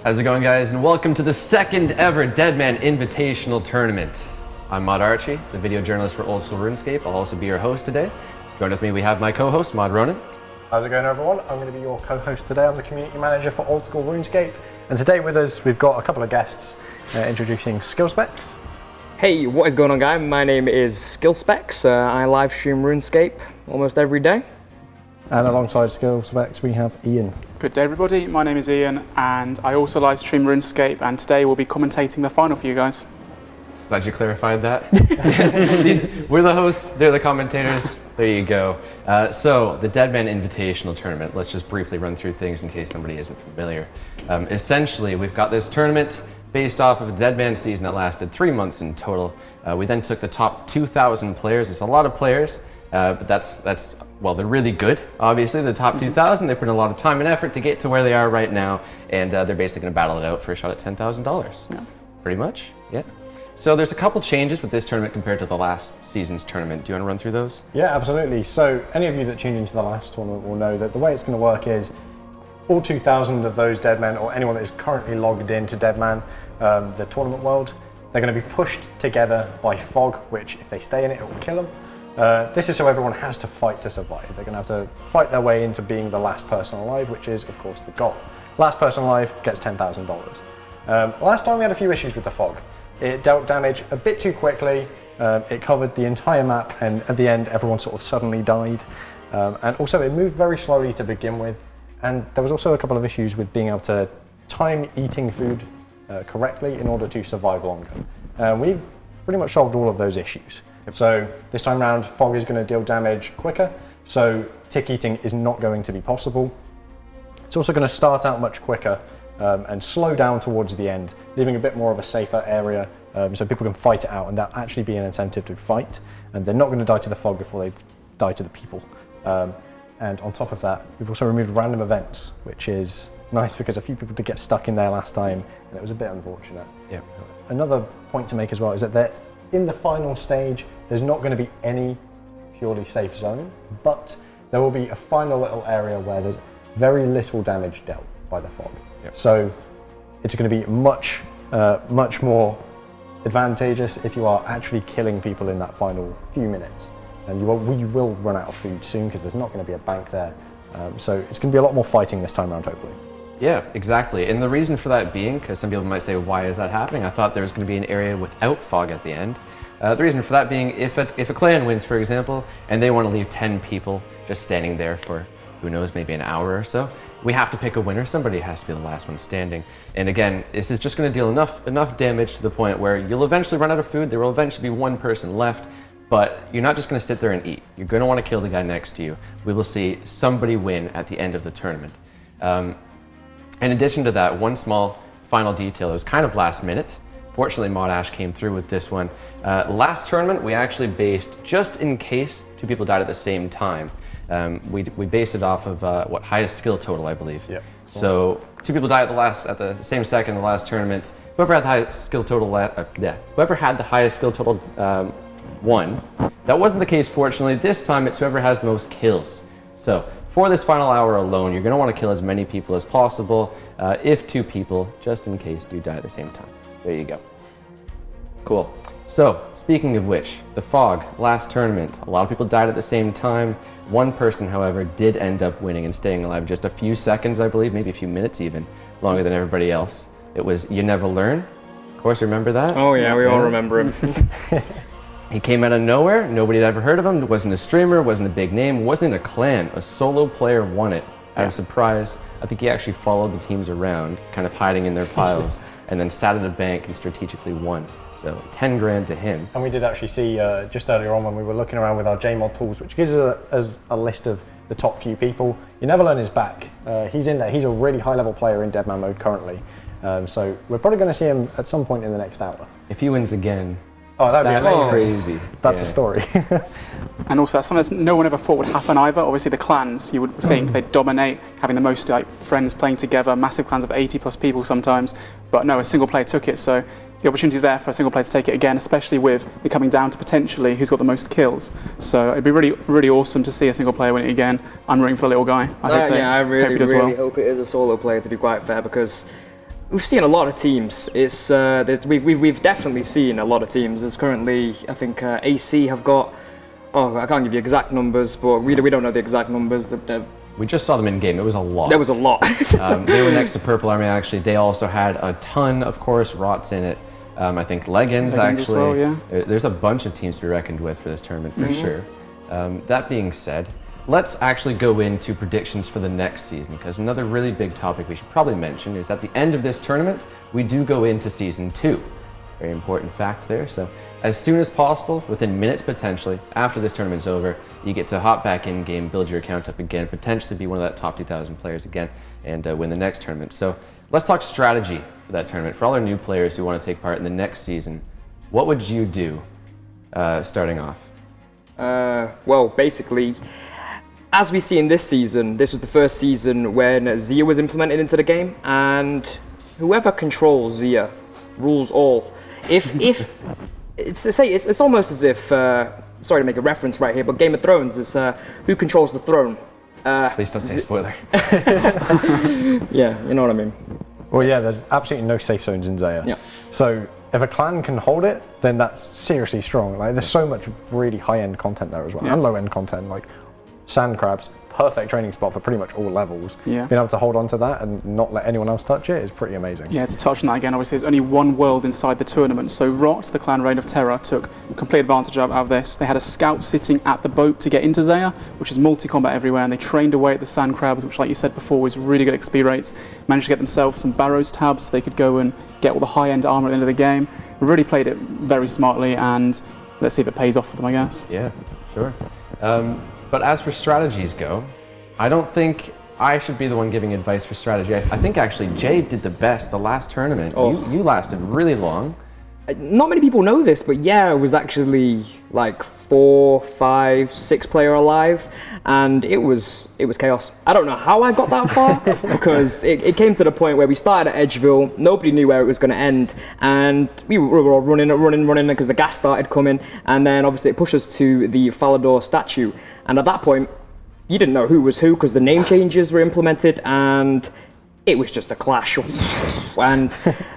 How's it going, guys? And welcome to the second ever Deadman Invitational Tournament. I'm Mod Archie, the video journalist for Old School Runescape. I'll also be your host today. Joined with me, we have my co-host, Mod Ronan. How's it going, everyone? I'm going to be your co-host today. I'm the community manager for Old School Runescape. And today with us, we've got a couple of guests introducing SkillSpecs. Hey, what is going on, guys? My name is SkillSpecs. I live stream RuneScape almost every day. And alongside SkillSpecs, we have Ian. Good day, everybody. My name is Ian, and I also live stream RuneScape, and today we'll be commentating the final for you guys. Glad you clarified that. We're the hosts, they're the commentators. There you go. So, the Deadman Invitational Tournament, let's just briefly run through things in case somebody isn't familiar. Essentially, we've got this tournament based off of a Deadman season that lasted 3 months in total. We then took the top 2,000 players. It's a lot of players, but that's well, they're really good, obviously. The top 2,000, they put in a lot of time and effort to get to where they are right now, and they're basically going to battle it out for a shot at $10,000. Yeah. Pretty much, yeah. So there's a couple changes with this tournament compared to the last season's tournament. Do you want to run through those? Yeah, absolutely. So any of you that tuned into the last tournament will know that the way it's going to work is all 2,000 of those Deadmen, or anyone that is currently logged into Deadman, the tournament world, they're going to be pushed together by fog, which if they stay in it, it will kill them. This is so everyone has to fight to survive. They're going to have to fight their way into being the last person alive, which is, of course, the goal. Last person alive gets $10,000. Last time we had a few issues with the fog. It dealt damage a bit too quickly. It covered the entire map, and at the end, everyone sort of suddenly died. And also, it moved very slowly to begin with. And there was also a couple of issues with being able to time eating food correctly in order to survive longer. We've pretty much solved all of those issues. So this time around, fog is going to deal damage quicker, so tick eating is not going to be possible. It's also going to start out much quicker and slow down towards the end, leaving a bit more of a safer area so people can fight it out, and that'll actually be an incentive to fight, and they're not going to die to the fog before they die to the people. And on top of that, we've also removed random events, which is nice because a few people did get stuck in there last time, and it was a bit unfortunate. Yeah. Another point to make as well is that in the final stage, there's not going to be any purely safe zone, but there will be a final little area where there's very little damage dealt by the fog. Yep. So it's going to be much more advantageous if you are actually killing people in that final few minutes. And we will run out of food soon because there's not going to be a bank there. So it's going to be a lot more fighting this time around, hopefully. Yeah, exactly. And the reason for that being, because some people might say, why is that happening? I thought there was going to be an area without fog at the end. The reason for that being, if a clan wins, for example, and they want to leave 10 people just standing there for, who knows, maybe an hour or so, we have to pick a winner. Somebody has to be the last one standing. And again, this is just going to deal enough damage to the point where you'll eventually run out of food. There will eventually be one person left, but you're not just going to sit there and eat. You're going to want to kill the guy next to you. We will see somebody win at the end of the tournament. In addition to that, one small final detail, it was kind of last minute. Fortunately, Mod Ash came through with this one. Last tournament, we actually based, just in case two people died at the same time, we based it off of what, highest skill total, I believe. Yep. So two people died at the same second in the last tournament. Whoever had the highest skill total, whoever had the highest skill total won. That wasn't the case, fortunately. This time, it's whoever has the most kills. So for this final hour alone, you're going to want to kill as many people as possible, if two people, just in case, do die at the same time. There you go. Cool. So, speaking of which, the fog, last tournament, a lot of people died at the same time. One person, however, did end up winning and staying alive just a few seconds, I believe, maybe a few minutes even, longer than everybody else. It was You Never Learn. Of course, remember that? Oh yeah, we all remember him. He came out of nowhere, nobody had ever heard of him, wasn't a streamer, wasn't a big name, wasn't in a clan. A solo player won it out of surprise. I think he actually followed the teams around, kind of hiding in their piles, and then sat at a bank and strategically won. So 10 grand to him. And we did actually see just earlier on when we were looking around with our JMod tools, which gives us a list of the top few people. You Never Learn is back. He's in there. He's a really high level player in Deadman mode currently. So we're probably going to see him at some point in the next hour. If he wins again, oh, that'd be crazy. That's a story. And also, that's something that no one ever thought would happen either. Obviously, the clans, you would think they'd dominate, having the most friends playing together, massive clans of 80 plus people sometimes. But no, a single player took it, so the opportunity is there for a single player to take it again, especially with it coming down to potentially who's got the most kills. So it'd be really, really awesome to see a single player win it again. I'm rooting for the little guy. I really hope it is a solo player, to be quite fair, because We've seen a lot of teams. We've definitely seen a lot of teams. There's currently, I think, AC have got. Oh, I can't give you exact numbers, but we don't know the exact numbers. We just saw them in game. It was a lot. There was a lot. They were next to Purple Army, actually. They also had a ton, of course, Rots in it. I think Leggings actually. As well, yeah. There's a bunch of teams to be reckoned with for this tournament, for sure. That being said, let's actually go into predictions for the next season, because another really big topic we should probably mention is at the end of this tournament, we do go into Season 2. Very important fact there. So as soon as possible, within minutes potentially, after this tournament's over, you get to hop back in game, build your account up again, potentially be one of that top 2,000 players again, and win the next tournament. So let's talk strategy for that tournament. For all our new players who want to take part in the next season, what would you do starting off? Well, basically, as we see in this season, this was the first season when Zia was implemented into the game, and whoever controls Zia rules all. If it's almost as if sorry to make a reference right here, but Game of Thrones is who controls the throne. Please don't say spoiler. Yeah, you know what I mean. Well, yeah, there's absolutely no safe zones in Zaya. Yeah. So if a clan can hold it, then that's seriously strong. Like, there's so much really high-end content there as well, and low-end content, like sand crabs. Perfect training spot for pretty much all levels. Yeah. Being able to hold on to that and not let anyone else touch it is pretty amazing. Yeah, to touch on that again, obviously there's only one world inside the tournament, so Rot, the clan Reign of Terror, took complete advantage out of this. They had a scout sitting at the boat to get into Zaya, which is multi-combat everywhere, and they trained away at the sand crabs, which, like you said before, was really good XP rates. Managed to get themselves some Barrows tabs so they could go and get all the high-end armor at the end of the game. Really played it very smartly, and let's see if it pays off for them, I guess. Yeah, sure. But as for strategies go, I don't think I should be the one giving advice for strategy. I think actually Jade did the best the last tournament. Oh. You lasted really long. Not many people know this, but yeah, it was actually like 4, 5, 6 player alive, and it was chaos. I don't know how I got that far, because it came to the point where we started at Edgeville, nobody knew where it was going to end, and we were all running because the gas started coming, and then obviously it pushed us to the Falador statue, and at that point, you didn't know who was who because the name changes were implemented, and it was just a clash. And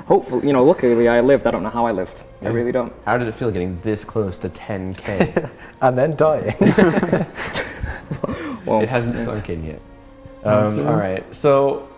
hopefully, luckily I lived. I don't know how I lived. I really don't. How did it feel getting this close to 10K? And then dying. Well, it hasn't sunk in yet. All right, so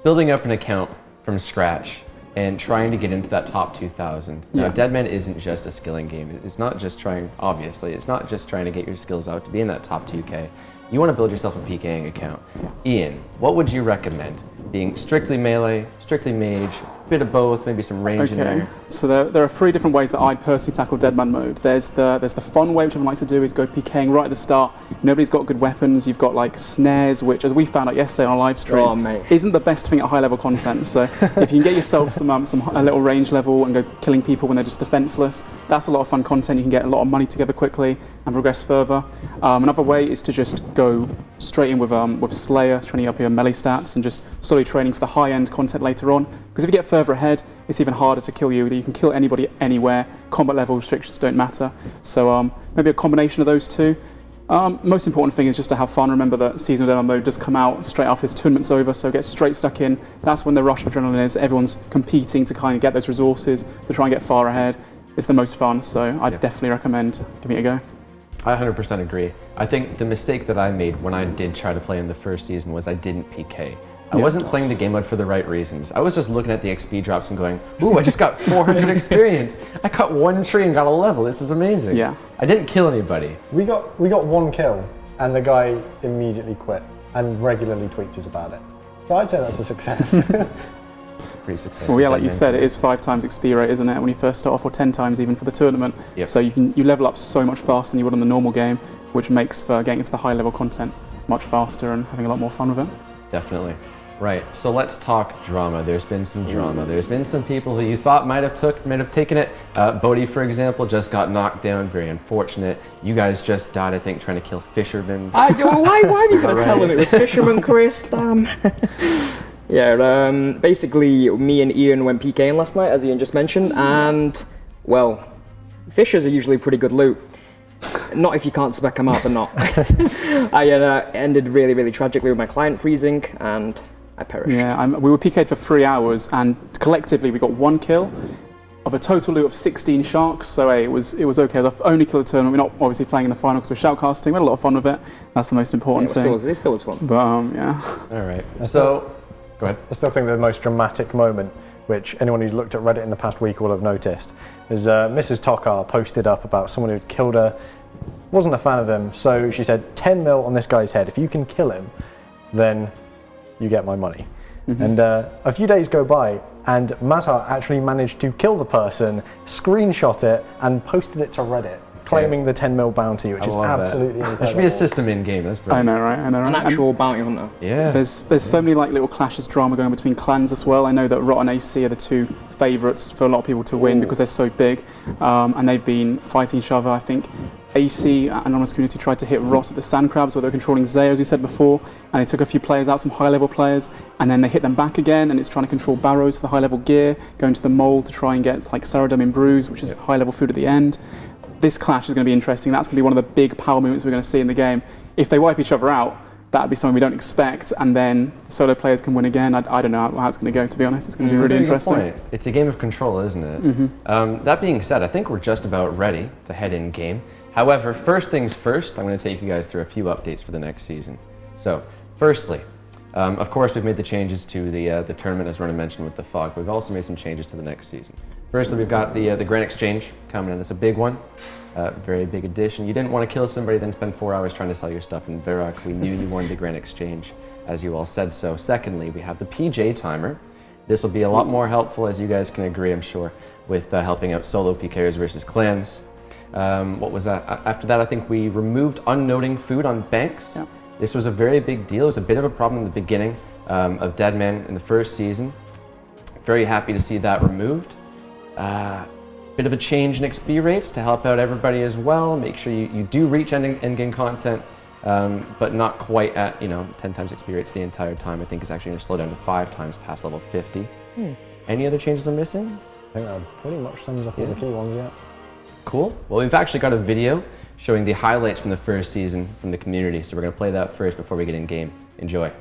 building up an account from scratch and trying to get into that top 2,000. Now, Deadman isn't just a skilling game. It's not just trying, obviously, it's not just trying to get your skills out to be in that top 2K. You want to build yourself a PKing account. Ian, what would you recommend? Being strictly melee, strictly mage, a bit of both, maybe some range in there? So there are 3 different ways that I'd personally tackle Deadman mode. There's the fun way, which everyone likes to do, is go PKing right at the start. Nobody's got good weapons. You've got like snares, which, as we found out yesterday on a live stream, isn't the best thing at high level content. So if you can get yourself a little range level and go killing people when they're just defenseless, that's a lot of fun content. You can get a lot of money together quickly and progress further. Another way is to just go straight in with Slayer, training up your melee stats and just slowly training for the high-end content later on. Because if you get further ahead, it's even harder to kill you. You can kill anybody anywhere. Combat level restrictions don't matter. So maybe a combination of those two. Most important thing is just to have fun. Remember that Season of Deadman mode does come out straight after this tournament's over, so get straight stuck in. That's when the rush of adrenaline is. Everyone's competing to kind of get those resources to try and get far ahead. It's the most fun, so I'd definitely recommend giving it a go. I 100% agree. I think the mistake that I made when I did try to play in the first season was I didn't PK. I wasn't playing the game mode for the right reasons. I was just looking at the XP drops and going, ooh, I just got 400 experience. I cut 1 tree and got a level. This is amazing. Yeah. I didn't kill anybody. We got 1 kill, and the guy immediately quit and regularly tweets us about it. So I'd say that's a success. It's a pretty successful. Well, yeah, like you said, it is 5 times XP rate, isn't it, when you first start off, or 10 times even for the tournament. Yep. So you level up so much faster than you would on the normal game, which makes for getting into the high level content much faster and having a lot more fun with it. Definitely. Right, so let's talk drama. There's been some drama. There's been some people who you thought might have taken it. Bodhi, for example, just got knocked down. Very unfortunate. You guys just died, I think, trying to kill fishermen. Why are you going to tell him it was fisherman, Chris? Damn. Yeah, basically, me and Ian went PKing last night, as Ian just mentioned, and, well, fishers are usually pretty good loot. Not if you can't spec them out, they're not. I ended really, really tragically with my client freezing, and I perished. Yeah, we were PK'd for 3 hours, and collectively we got 1 kill of a total loot of 16 sharks. So hey, it was okay. The only kill of the tournament. We're not obviously playing in the final because we're shoutcasting. We had a lot of fun with it. That's the most important thing. It still was fun. But yeah. All right. So, go ahead. I still think the most dramatic moment, which anyone who's looked at Reddit in the past week will have noticed, is Mrs. Tokar posted up about someone who'd killed her. Wasn't a fan of him, so she said 10 mil on this guy's head. If you can kill him, then you get my money. And a few days go by, and Mazhar actually managed to kill the person, screenshot it, and posted it to Reddit, claiming the 10 mil bounty, which is absolutely incredible. There should be a system in game. That's brilliant. I know, right? An actual bounty hunter. Yeah. There's so many like little clashes, drama going between clans as well. I know that Rot and AC are the 2 favourites for a lot of people to win because they're so big, and they've been fighting each other. I think AC, Anonymous Community, tried to hit Rot at the Sand Crabs where they were controlling Zaya, as we said before, and they took a few players out, some high-level players, and then they hit them back again, and it's trying to control Barrows for the high-level gear, going to the Mole to try and get like Saradum in Brews, which is high-level food at the end. This clash is going to be interesting. That's going to be one of the big power movements we're going to see in the game. If they wipe each other out, that'd be something we don't expect, and then solo players can win again. I don't know how it's going to go, to be honest. It's going to be really interesting. Point. It's a game of control, isn't it? That being said, I think we're just about ready to head in game. However, first things first, I'm going to take you guys through a few updates for the next season. So, firstly, of course, we've made the changes to the tournament, as Ronan mentioned, with the fog. But we've also made some changes to the next season. Firstly, we've got the Grand Exchange coming in. It's a big one, very big addition. You didn't want to kill somebody, then spend 4 hours trying to sell your stuff in Varrock. We knew you wanted the Grand Exchange, as you all said so. Secondly, we have the PJ timer. This will be a lot more helpful, as you guys can agree, I'm sure, with helping out solo PKers versus clans. What was that? After that, I think we removed unnoting food on banks. Yeah. This was a very big deal. It was a bit of a problem in the beginning of Deadman in the first season. Very happy to see that removed. Bit of a change in XP rates to help out everybody as well. Make sure you do reach endgame content, but not quite at 10 times XP rates the entire time. I think it's actually going to slow down to 5 times past level 50. Any other changes I'm missing? I think that pretty much sums up all the key ones, yeah. Cool. Well, we've actually got a video showing the highlights from the first season from the community, so we're going to play that first before we get in game. Enjoy.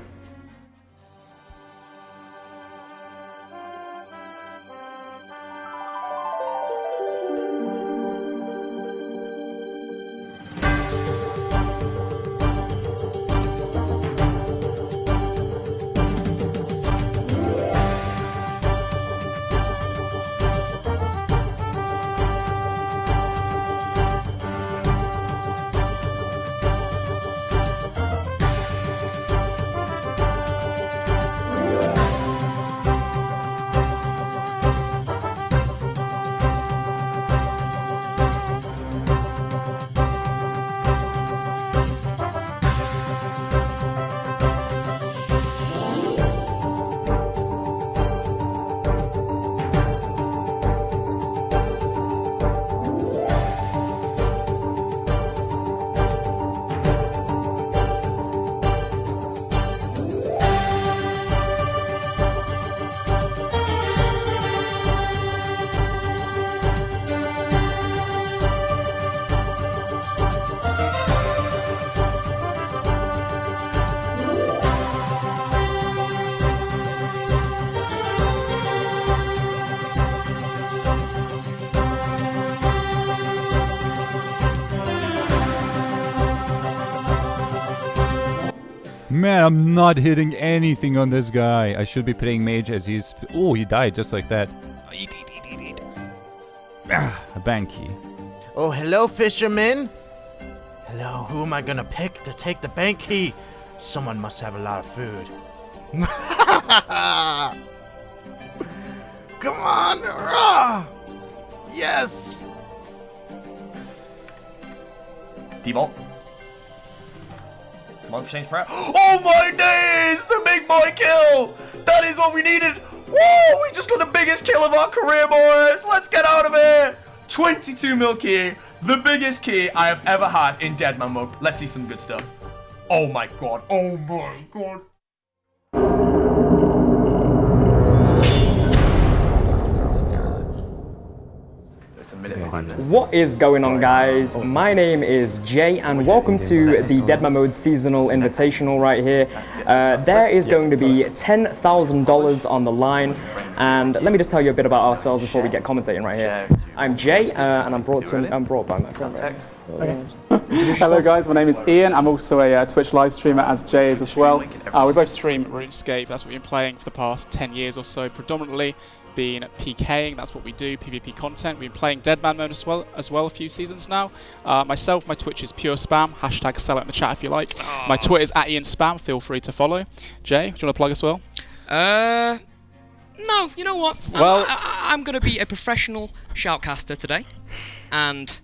Man, I'm not hitting anything on this guy. I should be playing mage as he's... Oh, he died just like that. Eat. A bank key. Oh, hello, fisherman. Hello, who am I gonna pick to take the bank key? Someone must have a lot of food. Come on! Yes! Default. Come on, exchange prayer. Oh my days! The big boy kill! That is what we needed! Woo! We just got the biggest kill of our career, boys! Let's get out of here! 22 mil key. The biggest key I have ever had in Deadman mode. Let's see some good stuff. Oh my god. Oh my god. What is going on, guys? My name is Jay, and welcome to the Deadman Mode Seasonal Invitational right here. There is going to be $10,000 on the line, and let me just tell you a bit about ourselves before we get commentating right here. I'm Jay, and I'm brought by my friend. Hello guys, my name is Ian. I'm also a Twitch live streamer, as Jay is as well. We both stream RuneScape. That's what we've been playing for the past 10 years or so, predominantly been PKing. That's what we do, PvP content. We've been playing Deadman Mode as well a few seasons now. Myself, my Twitch is pure spam. Hashtag sell it in the chat if you like. My Twitter is @IanSpam. Feel free to follow. Jay, do you want to plug as well? No, you know what? Well, I'm going to be a professional shoutcaster today, and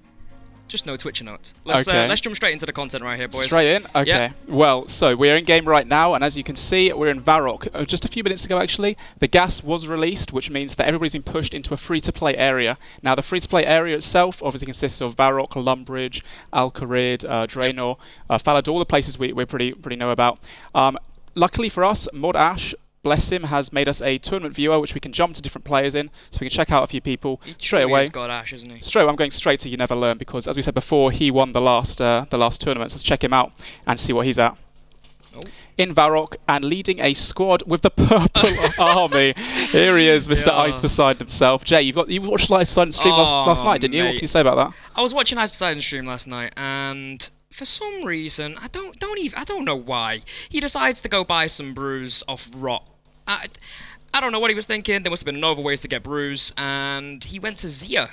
just no Twitcher notes. Let's jump straight into the content right here, boys. Straight in? Okay. Yep. Well, so we're in game right now, and as you can see, we're in Varrock. Just a few minutes ago, actually, the gas was released, which means that everybody's been pushed into a free-to-play area. Now, the free-to-play area itself obviously consists of Varrock, Lumbridge, Al-Kharid, Draenor, Falador, all the places we pretty know about. Luckily for us, Mod Ash, bless him, has made us a tournament viewer, which we can jump to different players in, so we can check out a few people straight away. He's got Ash, isn't he? Straight away, I'm going straight to You Never Learn, because as we said before, he won the last tournament. So let's check him out and see what he's at. Oh. In Varrock and leading a squad with the purple army. Here he is, Mr. Ice Poseidon himself. Jay, you watched Ice Poseidon stream last night, didn't you? What can you say about that? I was watching Ice Poseidon stream last night, and for some reason, I don't know why, he decides to go buy some brews off Rot. I don't know what he was thinking. There must have been other ways to get brews, and he went to Zia.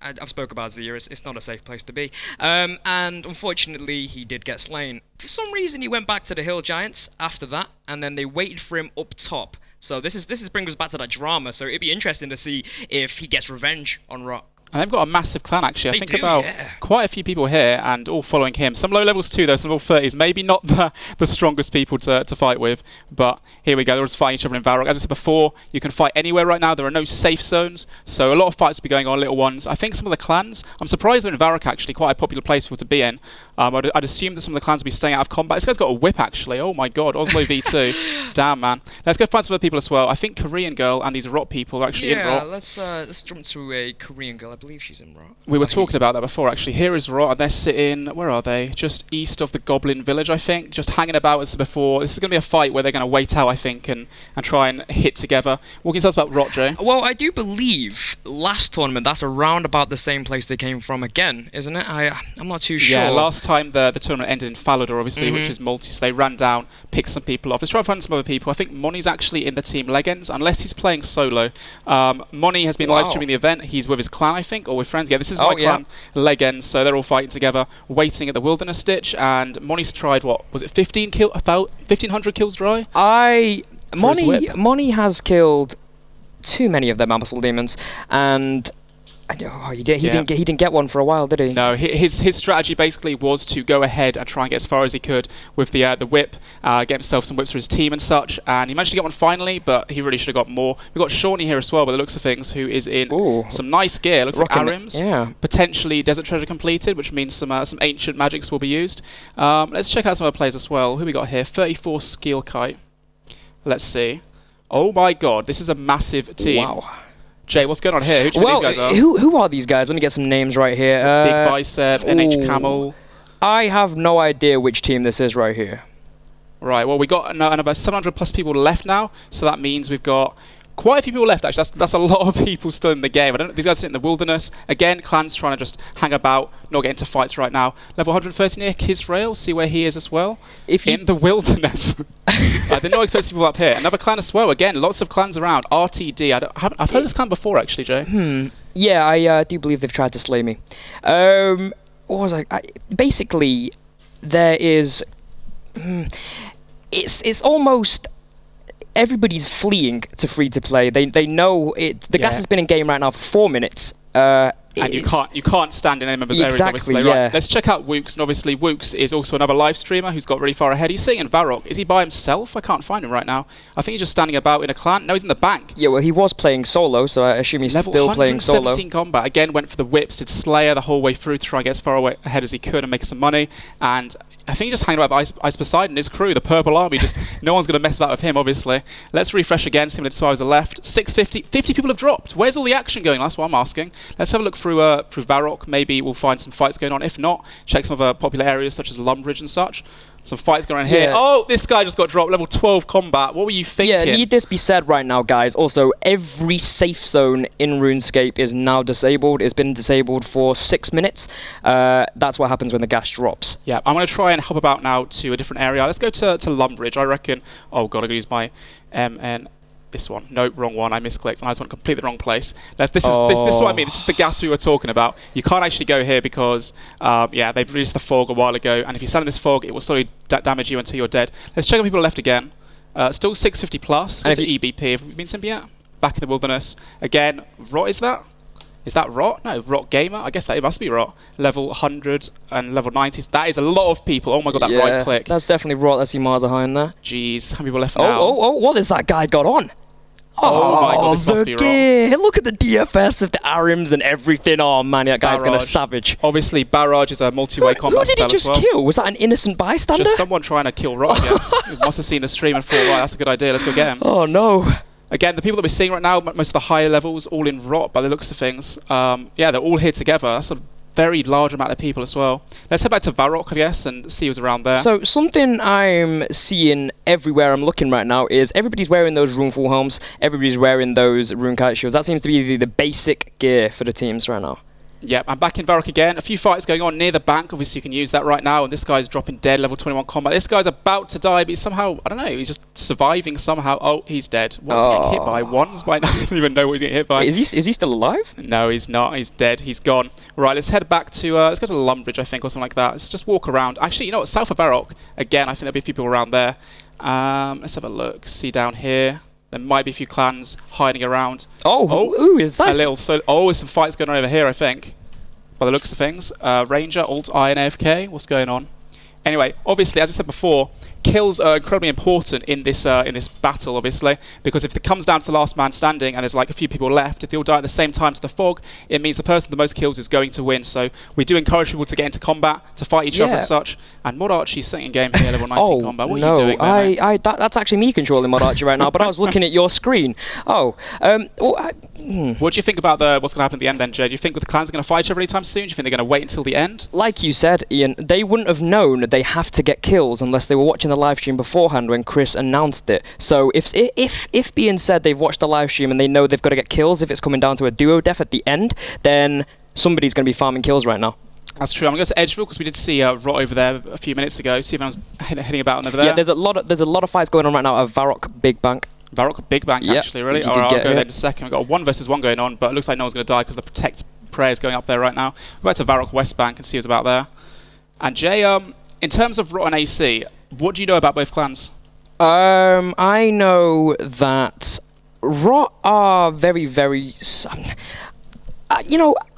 I've spoke about Zia. It's not a safe place to be. And unfortunately, he did get slain. For some reason, he went back to the Hill Giants after that, and then they waited for him up top. So this brings us back to that drama. So it'd be interesting to see if he gets revenge on Rot. And they've got a massive clan, actually. I think about quite a few people here and all following him. Some low levels too, though, some level 30s. Maybe not the strongest people to fight with, but here we go. They're just fighting each other in Varrock. As I said before, you can fight anywhere right now. There are no safe zones, so a lot of fights will be going on, little ones. I think some of the clans, I'm surprised they're in Varrock, actually, quite a popular place for to be in. I'd assume that some of the clans will be staying out of combat. This guy's got a whip, actually. Oh my god, Oslo V2. Damn, man. Let's go find some other people as well. I think Korean girl and these Rot people are actually in Rot. Yeah, let's jump to a Korean girl. I believe she's in Rot. We were talking about that before, actually. Here is Rot, and they're sitting, where are they? Just east of the Goblin Village, I think. Just hanging about as before. This is going to be a fight where they're going to wait out, I think, and try and hit together. What can you tell us about Rot, Jay? Well, I do believe last tournament, that's around about the same place they came from again, isn't it? I'm not too sure. Yeah, last time the tournament ended in Falador, obviously, which is multi, so they ran down, picked some people off. Let's try and find some other people. I think Moni's actually in the team Legends, unless he's playing solo. Moni has been live streaming the event. He's with his clan, I think, or with friends. Yeah, this is my clan. Legends, so they're all fighting together, waiting at the Wilderness Ditch, and Moni's tried, what, was it about 1,500 kills dry? Moni has killed too many of them Abyssal Demons, and he didn't get one for a while, did he? No, his strategy basically was to go ahead and try and get as far as he could with the whip, get himself some whips for his team and such, and he managed to get one finally, but he really should have got more. We've got Shawnee here as well, by the looks of things, who is in some nice gear. Looks like Arims. Yeah. Potentially Desert Treasure completed, which means some ancient magics will be used. Let's check out some other players as well. Who we got here? 34 Skill Kite. Let's see. Oh my god, this is a massive team. Wow. Jay, what's going on here? Who do you think these guys are? Who are these guys? Let me get some names right here. Big Bicep, NH Camel. I have no idea which team this is right here. Right, well, we got about 700 plus people left now, so that means we've got quite a few people left, actually. That's a lot of people still in the game. These guys are in the Wilderness. Again, clans trying to just hang about, not get into fights right now. Level 130 near Kisrael, see where he is as well. In the Wilderness. They're not expecting people up here. Another clan as well. Again, lots of clans around. RTD. I've heard this clan before, actually, Jay. Yeah, I do believe they've tried to slay me. What was basically, there is... It's almost... Everybody's fleeing to free-to-play. They know it. The gas has been in game right now for 4 minutes. And you can't stand in any members' areas, obviously. Right. Let's check out Wooks, and obviously Wooks is also another live streamer who's got really far ahead. He's sitting in Varrock. Is he by himself? I can't find him right now. I think he's just standing about in a clan. No, he's in the bank. Yeah, well, he was playing solo, so I assume he's Level still playing solo. 117 combat. Again, went for the whips, did Slayer the whole way through to try and get as far ahead as he could and make some money. And I think he's just hanging about Ice Poseidon, his crew, the Purple Army. Just no one's going to mess about with him, obviously. Let's refresh again, see how many survivors are left. 650. 50 people have dropped. Where's all the action going? That's what I'm asking. Let's have a look through Varrock. Maybe we'll find some fights going on. If not, check some other popular areas such as Lumbridge and such. Some fights going on here. Yeah. Oh, this guy just got dropped. Level 12 combat. What were you thinking? Yeah, need this be said right now, guys. Also, every safe zone in RuneScape is now disabled. It's been disabled for 6 minutes. That's what happens when the gas drops. Yeah, I'm going to try and hop about now to a different area. Let's go to Lumbridge. I reckon... Oh, God, I'm going to use my MN... This one. No, wrong one. I misclicked. I just went completely the wrong place. This is what I mean. This is the gas we were talking about. You can't actually go here because, yeah, they've released the fog a while ago, and if you stand in this fog, it will slowly damage you until you're dead. Let's check on people left again. Still 650 plus. What's the EBP? Have we been something yet? Back in the wilderness. Again, Rot is that? Is that Rot? No, Rot Gamer. I guess that it must be Rot. Level 100 and level 90s. That is a lot of people. Oh my god, that right click. That's definitely Rot. I see Marza in there. Jeez, how many people left now? Oh, what has that guy got on? Oh my god, this must be Rot. Look at the DFS of the Arims and everything. Oh man, that guy's going to savage. Obviously, Barrage is a multi-way combat spell as well. Who did he just kill? Was that an innocent bystander? Just someone trying to kill Rot, I guess. He must have seen the stream and thought, right, that's a good idea, let's go get him. Oh no. Again, the people that we're seeing right now, most of the higher levels, all in Rot by the looks of things. Yeah, they're all here together. That's a very large amount of people as well. Let's head back to Varrock, I guess, and see who's around there. So something I'm seeing everywhere I'm looking right now is everybody's wearing those Runeful helms, everybody's wearing those Runekite shields. That seems to be the basic gear for the teams right now. Yep, I'm back in Varrock again. A few fights going on near the bank. Obviously, you can use that right now. And this guy's dropping dead, level 21 combat. This guy's about to die, but he's somehow, I don't know, he's just surviving somehow. Oh, he's dead. What's he getting hit by? Ones by now? I don't even know what he's getting hit by. Is he still alive? No, he's not. He's dead. He's gone. Right, let's head back to, let's go to Lumbridge, I think, or something like that. Let's just walk around. Actually, you know what? South of Varrock. Again, I think there'll be a few people around there. Let's have a look. See down here. There might be a few clans hiding around. Oh, who is that? There's some fights going on over here, I think. By the looks of things. Ranger, Alt, I, and AFK. What's going on? Anyway, obviously, as I said before, kills are incredibly important in this battle, obviously, because if it comes down to the last man standing and there's like a few people left, if they all die at the same time to the fog, it means the person with the most kills is going to win. So we do encourage people to get into combat, to fight each other and such. And Mod Archie's second game here, level 19 combat. What are you doing there, that's actually me controlling Mod Archie right now, but I was looking at your screen. What do you think about what's going to happen at the end then, Jay? Do you think the clans are going to fight each other anytime soon? Do you think they're going to wait until the end? Like you said, Ian, they wouldn't have known they have to get kills unless they were watching the live stream beforehand when Chris announced it. So if being said they've watched the live stream and they know they've got to get kills, if it's coming down to a duo death at the end, then somebody's going to be farming kills right now. That's true. I'm going to go to Edgeville because we did see Rot over there a few minutes ago. See if anyone's heading about over there. Yeah, there's a lot of fights going on right now at Varrock Big Bank. Varrock Big Bank, actually, really? Alright, I'll go there in a second. We've got a 1 versus 1 going on, but it looks like no one's going to die because the Protect Prayer is going up there right now. We're back to Varrock West Bank and see who's about there. And Jay, in terms of Rot and AC, what do you know about both clans? I know that Rot are very, very...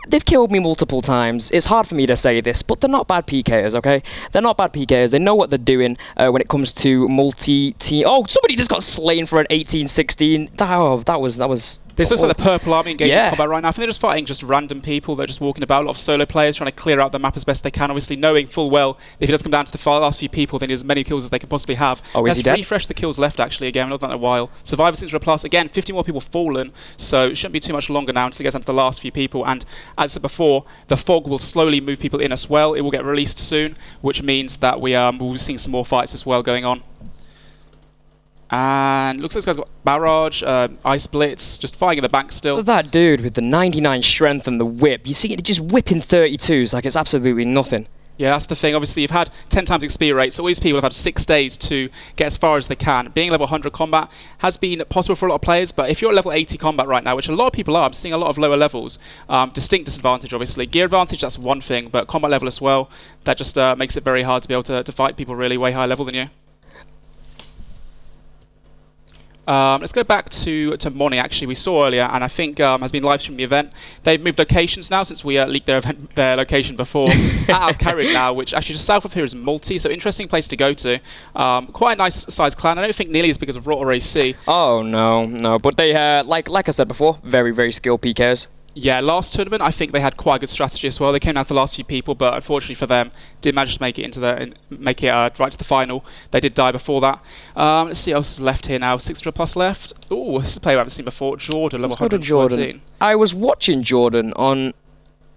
they've killed me multiple times. It's hard for me to say this, but they're not bad PKers, okay? They're not bad PKers. They know what they're doing when it comes to multi-team... Oh, somebody just got slain for an 18-16. That was... This looks like the Purple Army engaging in combat right now. I think they're just fighting just random people. They're just walking about. A lot of solo players trying to clear out the map as best they can. Obviously, knowing full well if it does come down to the last few people, then as many kills as they can possibly have. Oh, is he dead? Let's refresh the kills left, actually, again. We've not done that in a while. Survivor Since Plus. Again, 50 more people fallen, so it shouldn't be too much longer now until it gets down to the last few people. And as I said before, the fog will slowly move people in as well. It will get released soon, which means that we'll be seeing some more fights as well going on. And looks like this guy's got Barrage, Ice Blitz, just fighting in the bank still. That dude with the 99 strength and the whip, you see it just whipping 32s like it's absolutely nothing. Yeah, that's the thing. Obviously, you've had 10 times XP rate, so all these people have had 6 days to get as far as they can. Being level 100 combat has been possible for a lot of players, but if you're at level 80 combat right now, which a lot of people are, I'm seeing a lot of lower levels, distinct disadvantage, obviously. Gear advantage, that's one thing, but combat level as well, that just makes it very hard to be able to fight people really way higher level than you. Let's go back to Moni, actually, we saw earlier, and I think has been live streaming the event. They've moved locations now since we leaked their location before. At Carrick now, which actually just south of here is Multi, so interesting place to go to. Quite a nice sized clan. I don't think nearly as big as Rot or AC. Oh, no, but they, like I said before, very, very skilled PKs. Yeah, last tournament, I think they had quite a good strategy as well. They came down to the last few people, but unfortunately for them, didn't manage to make it right to the final. They did die before that. Let's see what else is left here now. 600 plus left. Oh, this is a player we haven't seen before. Jordan, level 114. Jordan. I was watching Jordan on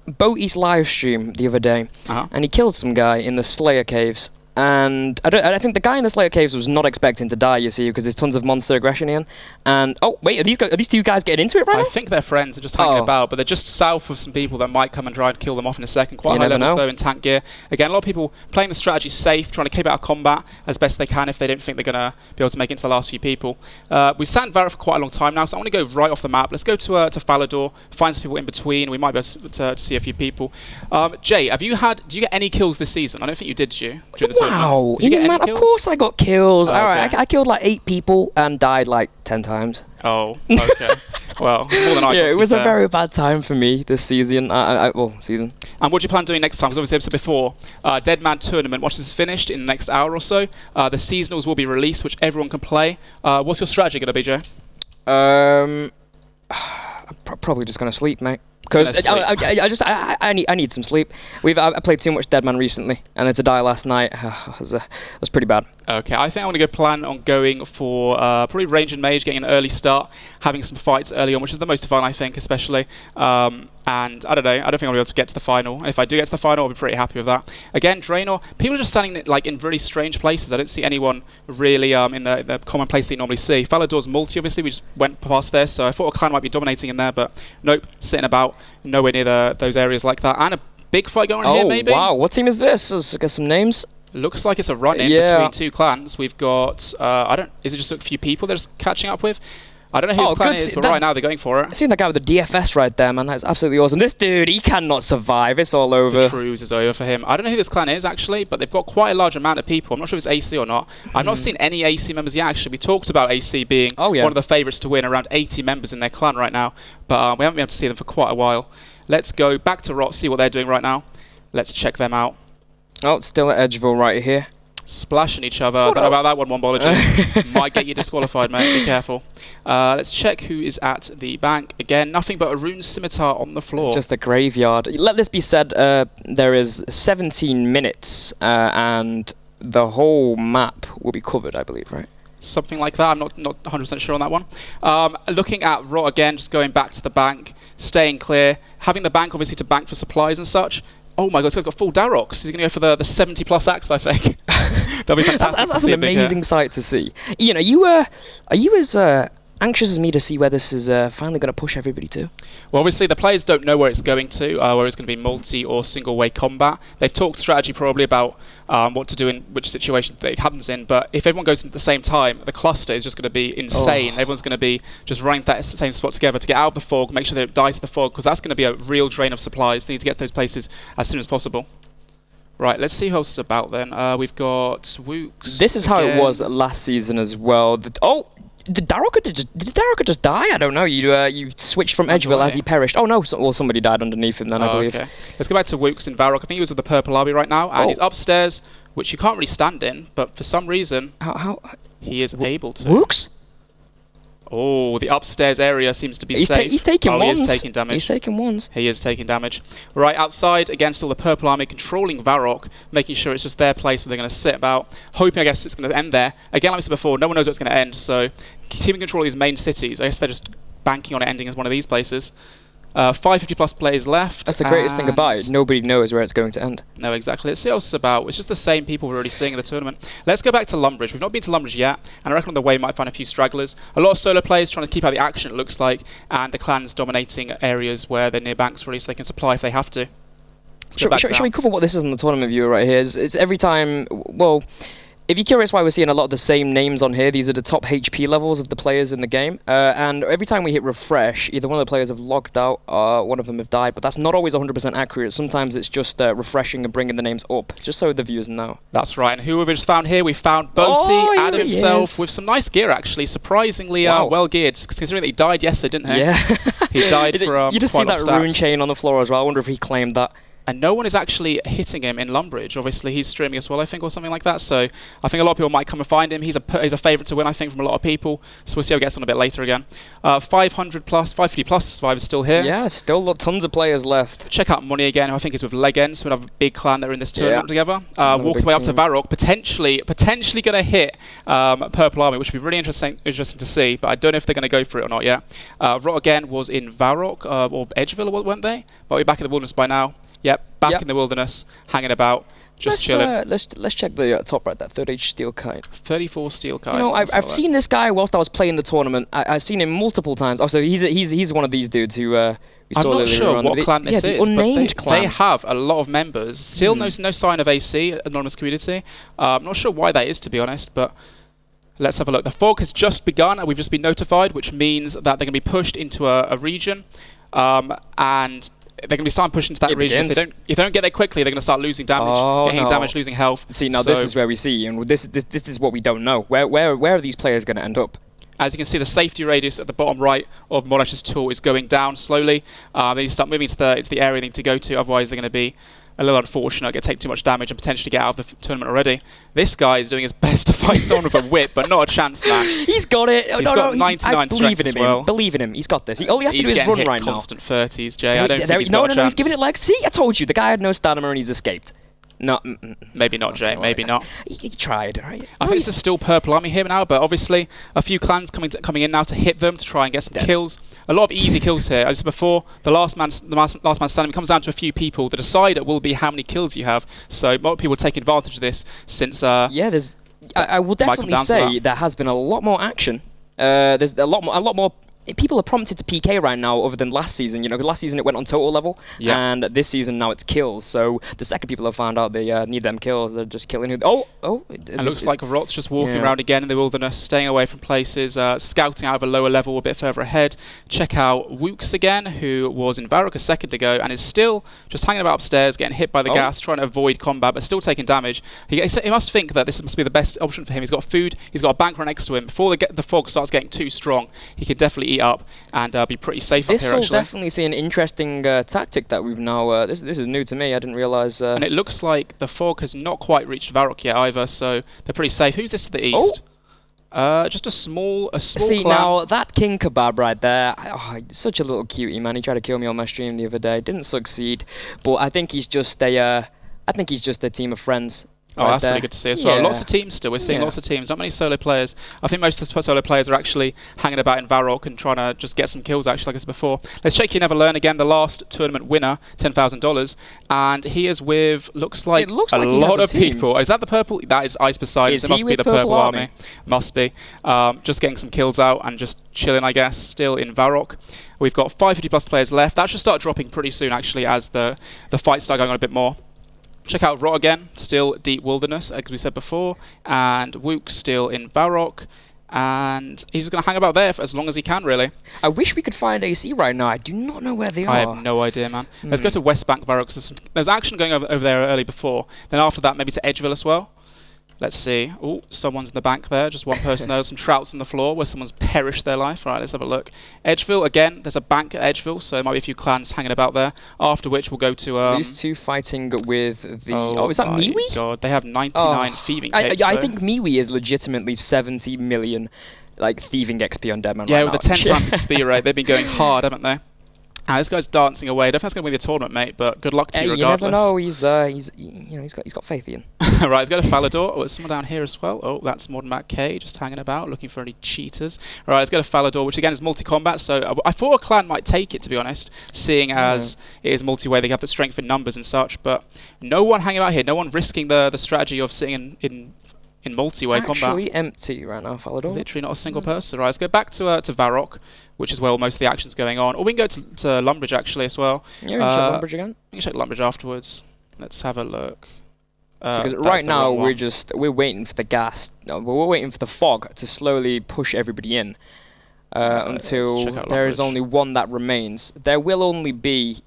Boaty's live stream the other day, and he killed some guy in the Slayer Caves. And I think the guy in the Slayer Caves was not expecting to die, you see, because there's tons of monster aggression in. And oh wait, are these two guys getting into it right now? I think they're friends and just hanging about, but they're just south of some people that might come and try and kill them off in a second. Quite high levels though in tank gear. Again, a lot of people playing the strategy safe, trying to keep out of combat as best they can if they don't think they're going to be able to make it into the last few people. We've sat in Varrock for quite a long time now, so I want to go right off the map. Let's go to Falador, find some people in between. We might be able to see a few people. Jay, do you get any kills this season? I don't think you did, during the tournament? Did you get any kills? Of course I got kills. Okay. Alright, I killed like 8 people and died like 10 times. Oh, okay. Well, more than I yeah, it was a very bad time for me this season. Season. And what do you plan on doing next time? Because obviously, I've said before, Deadman tournament, once this is finished in the next hour or so, the seasonals will be released, which everyone can play. What's your strategy going to be, Joe? I'm probably just going to sleep, mate. Because I need some sleep. I played too much Deadman recently, and then to die last night was pretty bad. Okay, I think I want to plan on going for probably range and mage, getting an early start, having some fights early on, which is the most fun, I think, especially. And I don't know, I don't think I'll be able to get to the final. And if I do get to the final, I'll be pretty happy with that. Again, Draenor, people are just standing like in really strange places. I don't see anyone really in the common place that you normally see. Falador's multi, obviously, we just went past there, so I thought a clan might be dominating in there, but nope, sitting about, nowhere near those areas like that. And a big fight going on here, maybe? Oh, wow, what team is this? Let's get some names. Looks like it's a run-in between two clans. We've got, is it just a few people they're just catching up with? I don't know who his clan is, but right now they're going for it. I seen that guy with the DFS right there, man. That's absolutely awesome. This dude, he cannot survive. It's all over. The cruise is over for him. I don't know who this clan is, actually, but they've got quite a large amount of people. I'm not sure if it's AC or not. I've not seen any AC members yet, actually. We talked about AC being one of the favourites to win, around 80 members in their clan right now, but we haven't been able to see them for quite a while. Let's go back to Rot, see what they're doing right now. Let's check them out. Oh, it's still at Edgeville right here. Splashing each other. Don't know about that one, Wombology. Might get you disqualified, mate. Be careful. Let's check who is at the bank. Again, nothing but a rune scimitar on the floor. Just a graveyard. Let this be said, there is 17 minutes and the whole map will be covered, I believe, right? Something like that. I'm not 100% sure on that one. Looking at Rot again, just going back to the bank, staying clear, having the bank obviously to bank for supplies and such. Oh my god, this guy's got full Darox. He's going to go for the 70 plus axe, I think. That'll be fantastic. That's an amazing sight to see. You know, are you as anxious as me to see where this is finally going to push everybody to? Well, obviously the players don't know where it's going to, whether it's going to be multi or single way combat. They've talked strategy probably about what to do in which situation that it happens in, but if everyone goes in at the same time, the cluster is just going to be insane. Everyone's going to be just running to that same spot together to get out of the fog, make sure they don't die to the fog, because that's going to be a real drain of supplies. They need to get to those places as soon as possible. Right, let's see who else is about then. We've got Wooks. This is how it was last season as well. Did Daroka just die? I don't know. You switched from Edgeville as he perished. Oh no, somebody died underneath him then, I believe. Okay. Let's go back to Wooks in Varrock. I think he was with the Purple Army right now, and he's upstairs, which you can't really stand in, but for some reason, he is able to. Wooks? Oh, the upstairs area seems to be safe. He's taking ones. He is taking damage. He's taking ones. He is taking damage. Right, outside, again, still the Purple Army controlling Varrock, making sure it's just their place where they're going to sit about, hoping, I guess, it's going to end there. Again, like I said before, no one knows where it's going to end, so keeping control of these main cities, I guess they're just banking on it ending as one of these places. 550 plus players left. That's the greatest thing about it. Nobody knows where it's going to end. No, exactly. Let's see what else it's about. It's just the same people we're already seeing in the tournament. Let's go back to Lumbridge. We've not been to Lumbridge yet, and I reckon on the way we might find a few stragglers. A lot of solo players trying to keep out the action, it looks like, and the clans dominating areas where they're near banks, really, so they can supply if they have to. Shall we cover what this is on the tournament viewer right here? It's every time, well, if you're curious why we're seeing a lot of the same names on here, these are the top HP levels of the players in the game. And every time we hit refresh, either one of the players have logged out or one of them have died, but that's not always 100% accurate. Sometimes it's just refreshing and bringing the names up, just so the viewers know. That's right. And who have we just found here? We found Boaty, Adam himself, with some nice gear, actually. Surprisingly well geared, considering that he died yesterday, didn't he? Yeah. He died for You just see that rune chain on the floor as well. I wonder if he claimed that. And no one is actually hitting him in Lumbridge. Obviously, he's streaming as well, I think, or something like that. So I think a lot of people might come and find him. He's a favourite to win, I think, from a lot of people. So we'll see how he gets on a bit later again. 500 plus, 550 plus survivors still here. Yeah, still tons of players left. Check out Money again, who I think is with Legends, who have a big clan that are in this tournament together. Walking way up to Varrock, potentially going to hit Purple Army, which would be really interesting to see. But I don't know if they're going to go for it or not yet. Rot again was in Varrock or Edgeville, weren't they? But we're back in the wilderness by now. Yep, back in the wilderness, hanging about, just chilling. Let's check the top right, that 30H Steel Kite. 34 Steel Kite. You know, I've seen this guy whilst I was playing the tournament. I've seen him multiple times. Oh, so he's one of these dudes who we saw I'm not sure what clan this the is, unnamed but clan. they have a lot of members. Still no sign of AC, Anonymous Community. I'm not sure why that is, to be honest, but let's have a look. The fog has just begun, and we've just been notified, which means that they're going to be pushed into a region, and they're going to be starting pushing into that region. If they don't get there quickly, they're going to start losing damage, getting damage, losing health. See, now this is where we see, and this is what we don't know. Where are these players going to end up? As you can see, the safety radius at the bottom right of Monash's tool is going down slowly. They need to start moving to the area they need to go to, otherwise they're going to be a little unfortunate, going to take too much damage and potentially get out of the tournament already. This guy is doing his best to fight someone with a whip, but not a chance, man. He's got it. He's got 99 strength as well. Believe in him. He's got this. All he has to do is run right now. He's getting hit constant 30s, Jay. I don't think he's got a chance. No, he's giving it legs. See, I told you. The guy had no stamina and he's escaped. No, maybe not, Jay. Maybe not. He tried, right? I think this is still Purple Army here now, but obviously a few clans coming in now to hit them to try and get some kills. A lot of easy kills here. As I said before, the last man standing comes down to a few people. The decider will be how many kills you have. So a lot of people take advantage of this since. There's. I will definitely say there has been a lot more action. There's a lot more. People are prompted to PK right now, other than last season. You know, last season it went on total level, and this season now it's kills. So the second people have found out they need them kills, they're just killing who. It looks like Rot's just walking around again in the wilderness, staying away from places, scouting out of a lower level a bit further ahead. Check out Wooks again, who was in Varrock a second ago and is still just hanging about upstairs, getting hit by the gas, trying to avoid combat, but still taking damage. He must think that this must be the best option for him. He's got food, he's got a bank right next to him. Before the fog starts getting too strong, he can definitely eat up and be pretty safe up here, actually. This will definitely see an interesting tactic that we've now... This is new to me, I didn't realise... And it looks like the fog has not quite reached Varrock yet either, so they're pretty safe. Who's this to the east? Just a small See, clan. now, that King Kebab right there, such a little cutie, man. He tried to kill me on my stream the other day. Didn't succeed, but I think he's just a team of friends. Oh, that's pretty good to see as well. Lots of teams still. We're seeing lots of teams. Not many solo players. I think most of the solo players are actually hanging about in Varrock and trying to just get some kills, actually, like I said before. Let's check You Never Learn again, the last tournament winner, $10,000. And he is with, looks like a lot of people. Is that the purple? That is Ice Poseidon. It must be the Purple Army. Must be. Just getting some kills out and just chilling, I guess, still in Varrock. We've got 550 plus players left. That should start dropping pretty soon, actually, as the fights start going on a bit more. Check out Rot again, still deep wilderness, as we said before, and Wook still in Varrock, and he's going to hang about there for as long as he can, really. I wish we could find AC right now. I do not know where they are. I have no idea, man. Let's go to West Bank Varrock, because there's action going over there early before. Then after that, maybe to Edgeville as well. Let's see. Oh, someone's in the bank there. Just one person there. Some trouts on the floor where someone's perished their life. Right, let's have a look. Edgeville, again, there's a bank at Edgeville, so there might be a few clans hanging about there. After which, we'll go to... These two fighting with the... is that Miwi? God, they have 99 thieving capes, I think Miwi is legitimately 70 million thieving XP on Deadman right now. Yeah, with the 10 times XP rate, they've been going hard, haven't they? This guy's dancing away. I don't think that's going to win the tournament, mate, but good luck to you regardless. You never know. He's got faith, Ian. Right, let's go to Falador. Oh, there's someone down here as well. Oh, that's Modern Matt K, just hanging about, looking for any cheaters. Right, let's go to Falador, which again is multi-combat, so I thought a clan might take it, to be honest, seeing as it is multi-way, they have the strength in numbers and such, but no one hanging out here, no one risking the strategy of sitting in multi-way combat. Actually empty right now, Falador. Literally not a single person. Right, let's go back to Varrock, which is where most of the action's going on. Or we can go to Lumbridge, actually, as well. Yeah, we can check Lumbridge again. We can check Lumbridge afterwards. Let's have a look. Because right now we're waiting for the gas. No, we're waiting for the fog to slowly push everybody in until there is only one that remains. There will only be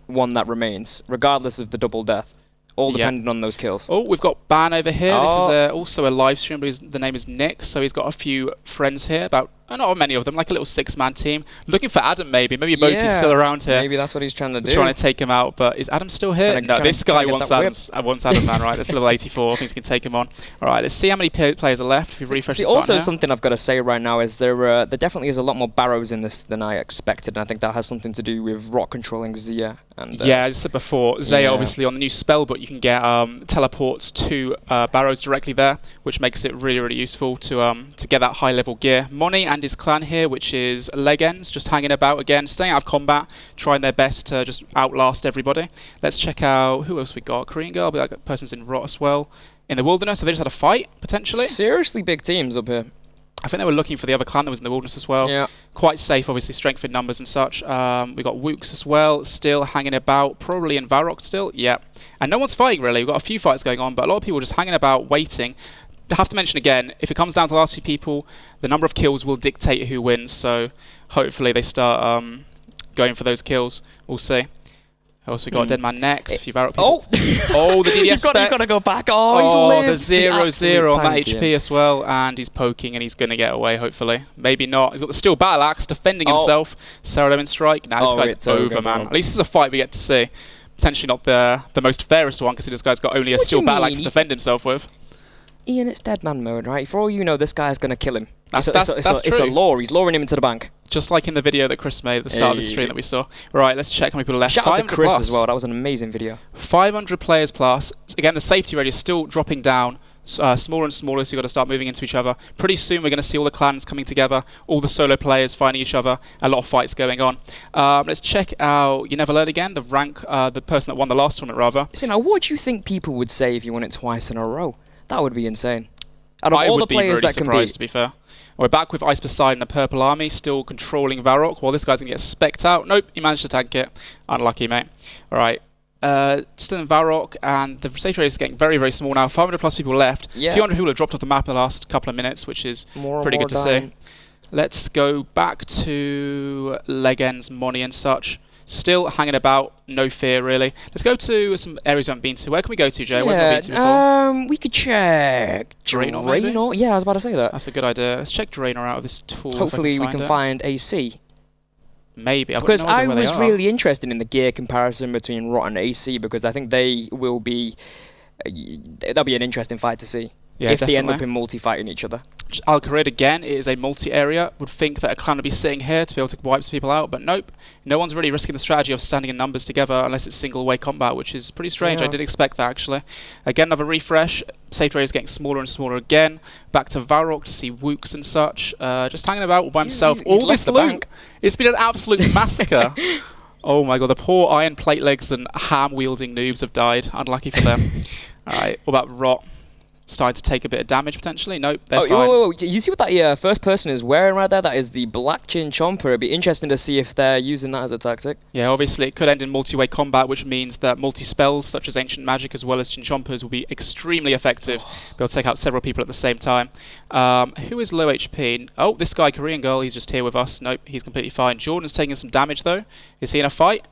one that remains, regardless of the double death. All dependent on those kills. Oh, we've got Ban over here. This is also a live stream, but the name is Nick, so he's got a few friends here, about not many of them, like a little 6-man team. Looking for Adam, maybe Moti's still around here. Maybe that's what he's trying to do. Trying to take him out, but is Adam still here? No, this guy wants Adam, man, right? That's level 84, thinks he can take him on. Alright, let's see how many players are left. If we refresh this also something I've got to say right now is there definitely is a lot more barrows in this than I expected, and I think that has something to do with Rock controlling Zia. And, yeah, as I said before, Zaya obviously on the new spell, but you can get teleports to barrows directly there, which makes it really, really useful to get that high level gear. Moni and his clan here, which is Legends, just hanging about again, staying out of combat, trying their best to just outlast everybody. Let's check out who else we got. Korean girl, but that person's in Rot as well. In the Wilderness, have they just had a fight, potentially? Seriously big teams up here. I think they were looking for the other clan that was in the Wilderness as well. Yeah. Quite safe, obviously, strength in numbers and such. We got Wooks as well, still hanging about, probably in Varrock still. Yeah. And no one's fighting, really. We've got a few fights going on, but a lot of people just hanging about, waiting. I have to mention again, if it comes down to the last few people, the number of kills will dictate who wins, so hopefully they start going for those kills. We'll see. Also, we got Deadman next. A few Varrock people. Oh, the DDS spec. You've got to go back. Oh, he lives. The 0-0 on that HP as well. And he's poking and he's going to get away, hopefully. Maybe not. He's got the steel battle axe defending himself. Sarah Lemon strike. Now this guy's over, man. At least this is a fight we get to see. Potentially not the most fairest one, because this guy's got only a steel battle axe to defend himself with. Ian, it's Deadman mode, right? For all you know, this guy's going to kill him. That's it's a lure. He's luring him into the bank. Just like in the video that Chris made at the start of the stream that we saw. Right, let's check how many people are left. Shout out to Chris as well. That was an amazing video. 500 players plus. Again, the safety radius still dropping down. Smaller and smaller, so you've got to start moving into each other. Pretty soon we're going to see all the clans coming together, all the solo players finding each other, a lot of fights going on. Let's check out You Never Learn Again, the rank, the person that won the last tournament, rather. So now, what do you think people would say if you won it twice in a row? That would be insane. Out of all the players that can be, to be fair. We're back with Ice Poseidon and a Purple Army, still controlling Varrock, while this guy's going to get specced out. Nope, he managed to tank it. Unlucky, mate. Alright. Still in Varrock, and the safe rate is getting very, very small now. 500 plus people left. Yeah. A few hundred people have dropped off the map in the last couple of minutes, which is pretty good to see. Let's go back to Legends, Moni and such. Still hanging about, no fear really. Let's go to some areas we haven't been to. Where can we go to, Jay? Where have we been to before? We could check Draenor. Yeah, I was about to say that. That's a good idea. Let's check Draenor out of this tool. Hopefully we can find AC. Maybe. Because I was really interested in the gear comparison between Rot and AC, because I think they will be... that'll be an interesting fight to see. Yeah, if they end up in multi-fighting each other. Al-Qarid again, it is a multi-area. Would think that a clan would be sitting here to be able to wipe people out, but nope. No one's really risking the strategy of standing in numbers together unless it's single-way combat, which is pretty strange. Yeah. I did expect that, actually. Again, another refresh. Safe area is getting smaller and smaller again. Back to Varrock to see Wooks and such. Just hanging about by himself. He's all this loot. It's been an absolute massacre. Oh my god, the poor iron plate legs and ham-wielding noobs have died. Unlucky for them. Alright, what about Rot? Started to take a bit of damage potentially. Nope, they're fine. Whoa. You see what that first person is wearing right there? That is the Black Chin Chomper. It'd be interesting to see if they're using that as a tactic. Yeah, obviously it could end in multi-way combat, which means that multi-spells such as Ancient Magic as well as Chin Chompers will be extremely effective. Be able to take out several people at the same time. Who is low HP? Oh, this guy, Korean girl, he's just here with us. Nope, he's completely fine. Jordan's taking some damage though. Is he in a fight?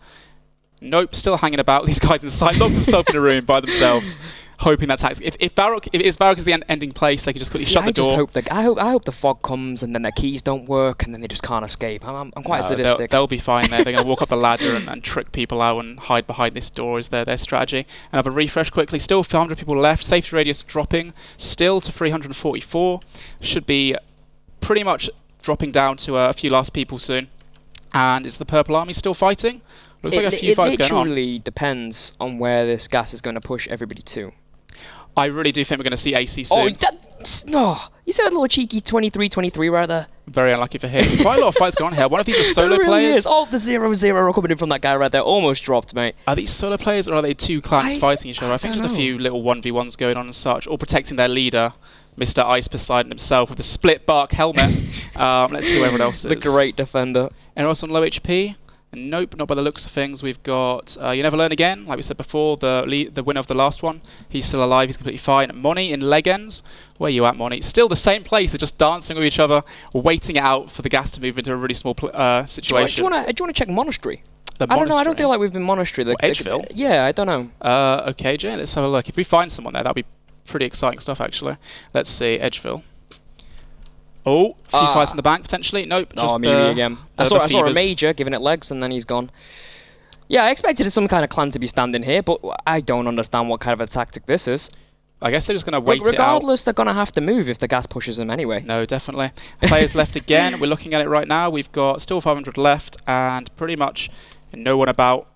Nope, still hanging about. These guys inside locked themselves in a room by themselves. Hoping that tactic. If Varrock is the ending place, they can just quickly shut the door. I hope the fog comes and then their keys don't work and then they just can't escape. I'm quite sadistic. They'll be fine there. They're going to walk up the ladder and trick people out and hide behind this door is their strategy. And have a refresh quickly. Still 500 people left. Safety radius dropping. Still to 344. Should be pretty much dropping down to a few last people soon. And is the Purple Army still fighting? Looks like a few fights going on. It literally depends on where this gas is going to push everybody to. I really do think we're going to see AC soon. No, you said a little cheeky 23-23 right there. Very unlucky for him. Quite a lot of fights going on here. One of these are solo players. Is. Oh, the 0-0 coming in from that guy right there. Almost dropped, mate. Are these solo players or are they two clans fighting each other? I think just a few little 1v1s going on and such. All protecting their leader, Mr. Ice Poseidon himself, with the split bark helmet. Let's see where everyone else is. The great defender. Anyone else on low HP? Nope, not by the looks of things. We've got You Never Learn Again, like we said before, the winner of the last one. He's still alive, he's completely fine. Moni in Legends. Where are you at, Moni? Still the same place, they're just dancing with each other, waiting it out for the gas to move into a really small situation. Do you want to check Monastery? I don't know, I don't feel like we've been Monastery. Edgeville? Yeah, I don't know. Okay, Jay, let's have a look. If we find someone there, that'll be pretty exciting stuff, actually. Let's see, Edgeville. Oh, few fights in the bank potentially. Nope, just Mimi again. I saw a fevers. major giving it legs, and then he's gone. Yeah, I expected some kind of clan to be standing here, but I don't understand what kind of a tactic this is. I guess they're just going to wait Regardless, they're going to have to move if the gas pushes them anyway. No, definitely. Players left again. We're looking at it right now. We've got still 500 left and pretty much no one about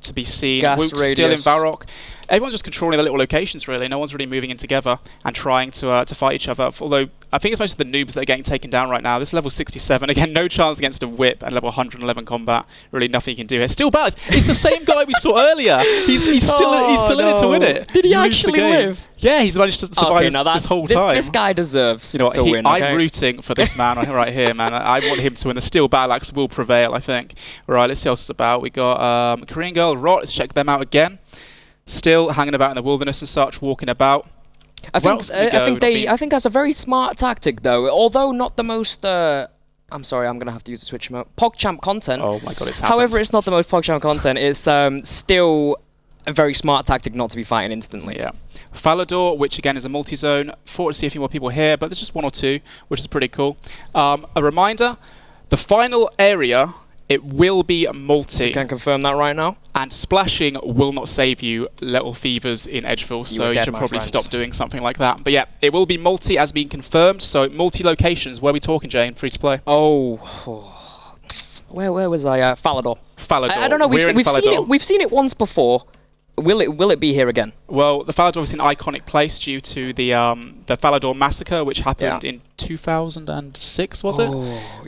to be seen. Gas Wook's still in Varrock. Everyone's just controlling their little locations, really. No one's really moving in together and trying to fight each other. Although, I think it's most of the noobs that are getting taken down right now. This is level 67. Again, no chance against a whip and level 111 combat. Really nothing you can do here. Still bad. It's the same guy we saw earlier. He's still in it to win it. Did he actually live? Yeah, he's managed to survive this whole time. This guy deserves to win. I'm rooting for this man right here, man. I want him to win. The Steel Battle Axe will prevail, I think. Right, let's see what else it's about. We got Korean Girl, Rot. Let's check them out again. Still hanging about in the wilderness and such, walking about. I think that's a very smart tactic, though. Although not the most. I'm sorry, I'm gonna have to use the Twitch emote. PogChamp content. Oh my god, it's happened. However, it's not the most PogChamp content. It's still a very smart tactic not to be fighting instantly. Yeah. Falador, which again is a multi-zone. Thought to see a few more people here, but there's just one or two, which is pretty cool. A reminder: the final area. It will be multi. You can confirm that right now. And splashing will not save you little fevers in Edgeville, so you should probably stop doing something like that. But yeah, it will be multi as being confirmed, so multi-locations. Where are we talking, Jay, in free-to-play? Where was I? Falador. Falador. I don't know, we've seen it once before. Will it be here again? Well, the Falador is an iconic place due to the Falador massacre, which happened in 2006, was it?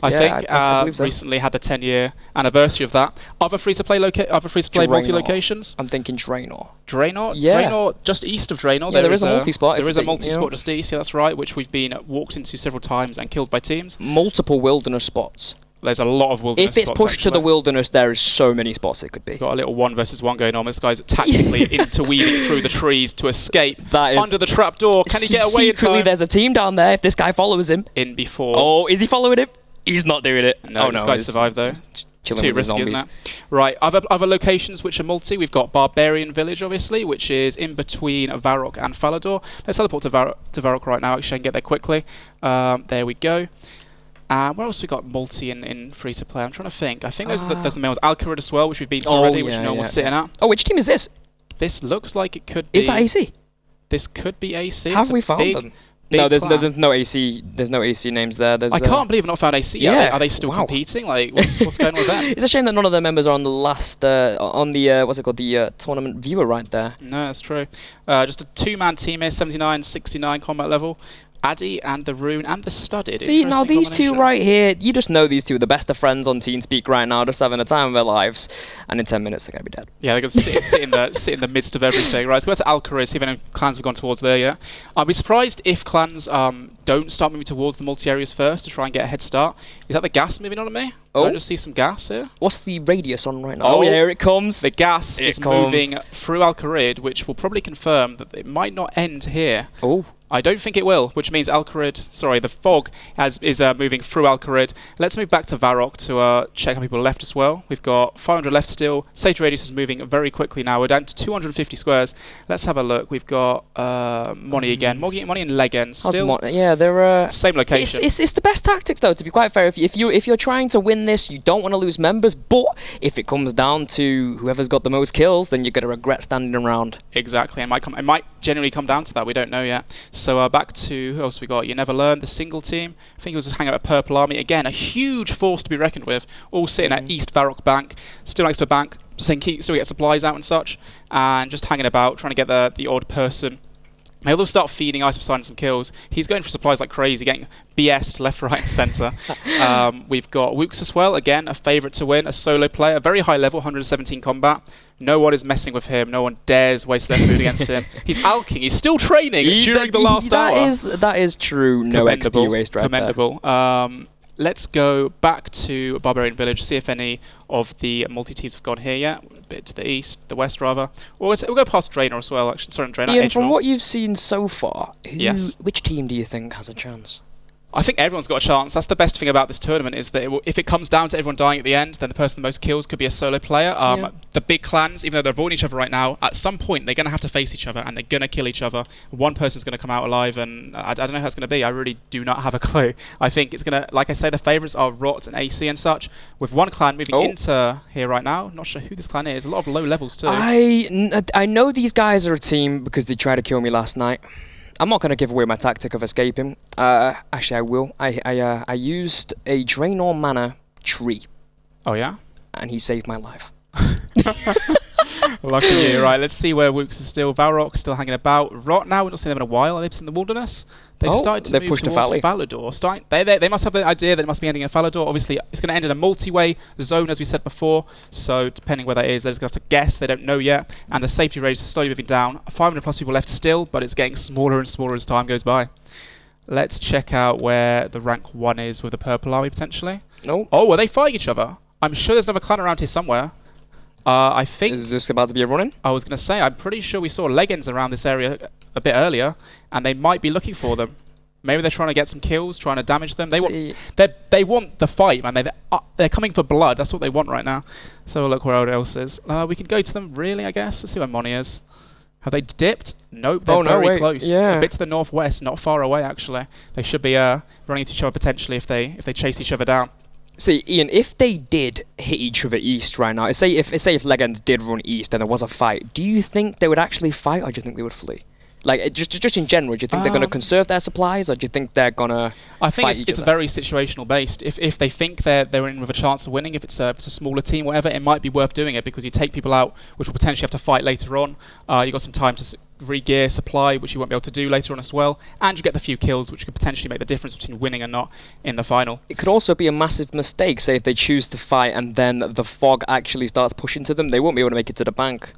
I think. I believe so. Recently had the 10-year anniversary of that. Other free-to-play multi-locations. I'm thinking Draenor. Draenor? Yeah. Draenor, just east of Draenor. Yeah, there is a multi-spot. There is a multi-spot just east, yeah, that's right, which we've been walked into several times and killed by teams. Multiple wilderness spots. There's a lot of wilderness spots. If it's pushed to the wilderness, there is so many spots it could be. Got a little 1 versus 1 going on. This guy's tactically interweaving through the trees to escape under the trapdoor. Can he get away in time? There's a team down there if this guy follows him. In before. Oh, is he following him? He's not doing it. No, this guy survived though. It's too risky, isn't it? Right, other locations which are multi. We've got Barbarian Village, obviously, which is in between Varrock and Falador. Let's teleport to Varrock right now. Actually, I can get there quickly. There we go. Where else we got multi in free to play? I'm trying to think. I think there's the main ones. Alcarid as well, which we've been to already, which no one's sitting at. Oh, which team is this? This looks like it could be. Is that AC? This could be AC. Have we found them? No, there's no AC. There's no AC names there. I can't believe I've not found AC. Yeah. Are they still competing? Like, what's going on with them? It's a shame that none of their members are on the last on the what's it called, the tournament viewer right there. No, that's true. Just a 2-man team here, 79, 69 combat level. Addy and the Rune and the Studded. See, now these two right here, you just know these two are the best of friends on TeamSpeak right now, just having a time of their lives, and in 10 minutes they're going to be dead. Yeah, they're going to sit in the midst of everything. Right, so let's go to Alcarid, see if any clans have gone towards there yet. I'd be surprised if clans don't start moving towards the multi-areas first to try and get a head start. Is that the gas moving on at me? Oh. I just see some gas here. What's the radius on right now? Oh, yeah, here it comes. The gas is moving through Alcarid, which will probably confirm that it might not end here. Oh. I don't think it will, which means the fog is moving through Alcarid. Let's move back to Varrock to check how people are left as well. We've got 500 left still. Safety radius is moving very quickly now. We're down to 250 squares. Let's have a look. We've got Money again. Money and Legend still. They're same location. It's the best tactic though, to be quite fair. If you're trying to win this, you don't want to lose members. But if it comes down to whoever's got the most kills, then you're gonna regret standing around. Exactly. It might genuinely come down to that. We don't know yet. So back to who else we got? You Never Learn, the single team. I think it was hanging out at Purple Army. Again, a huge force to be reckoned with. All sitting at East Varrock Bank, still next to a bank, still get supplies out and such, and just hanging about, trying to get the odd person. Maybe they'll start feeding Ice Poseidon some kills. He's going for supplies like crazy, getting BS'd left, right, and centre. We've got Wooks as well, again, a favourite to win, a solo player, very high level, 117 combat. No one is messing with him. No one dares waste their food against him. He's alking. He's still training during the last hour. That is true. No XP waste right commendable. There. Let's go back to Barbarian Village, see if any of the multi-teams have gone here yet. A bit to the east, the west rather. Or we'll go past Draenor as well, actually. Sorry, Draenor. Ian, from what you've seen so far, yes. Which team do you think has a chance? I think everyone's got a chance. That's the best thing about this tournament is that if it comes down to everyone dying at the end, then the person with the most kills could be a solo player. The big clans, even though they're avoiding each other right now, at some point they're going to have to face each other and they're going to kill each other. One person's going to come out alive, and I don't know how it's going to be. I really do not have a clue. I think it's going to, like I say, the favourites are Rot and AC and such, with one clan moving into here right now. Not sure who this clan is. A lot of low levels too. I know these guys are a team because they tried to kill me last night. I'm not going to give away my tactic of escaping. Actually, I will. I used a Draenor Manor tree. Oh, yeah? And he saved my life. Lucky you. Right, let's see where Wooks is still. Valrok still hanging about. Rot now, we've not seen them in a while. Are they in the wilderness? They've started to move pushed towards to Falador. They must have the idea that it must be ending in Falador. Obviously, it's going to end in a multi-way zone, as we said before. So, depending where that is, they're just going to have to guess. They don't know yet. And the safety range is slowly moving down. 500 plus people left still, but it's getting smaller and smaller as time goes by. Let's check out where the rank 1 is with the Purple Army, potentially. No. Oh, are they fighting each other? I'm sure there's another clan around here somewhere. I think... Is this about to be a run-in? I was going to say, I'm pretty sure we saw Leggings around this area a bit earlier, and they might be looking for them. Maybe they're trying to get some kills, trying to damage them. They want the fight, man. They're coming for blood. That's what they want right now. So we'll look where else is. We can go to them, really, I guess. Let's see where Moni is. Have they dipped? Nope, they're very close. Yeah. A bit to the northwest, not far away, actually. They should be running into each other potentially if they chase each other down. See, Ian, if they did hit each other east right now, say if Legends did run east and there was a fight, do you think they would actually fight, or do you think they would flee? Like, just in general, do you think they're going to conserve their supplies, or do you think they're going to I think fight it's very situational based. If they think they're in with a chance of winning, if it's a smaller team, whatever, it might be worth doing it because you take people out which will potentially have to fight later on. You got some time to re-gear, supply, which you won't be able to do later on as well, and you get the few kills, which could potentially make the difference between winning and not in the final. It could also be a massive mistake, say if they choose to fight and then the fog actually starts pushing to them, they won't be able to make it to the bank.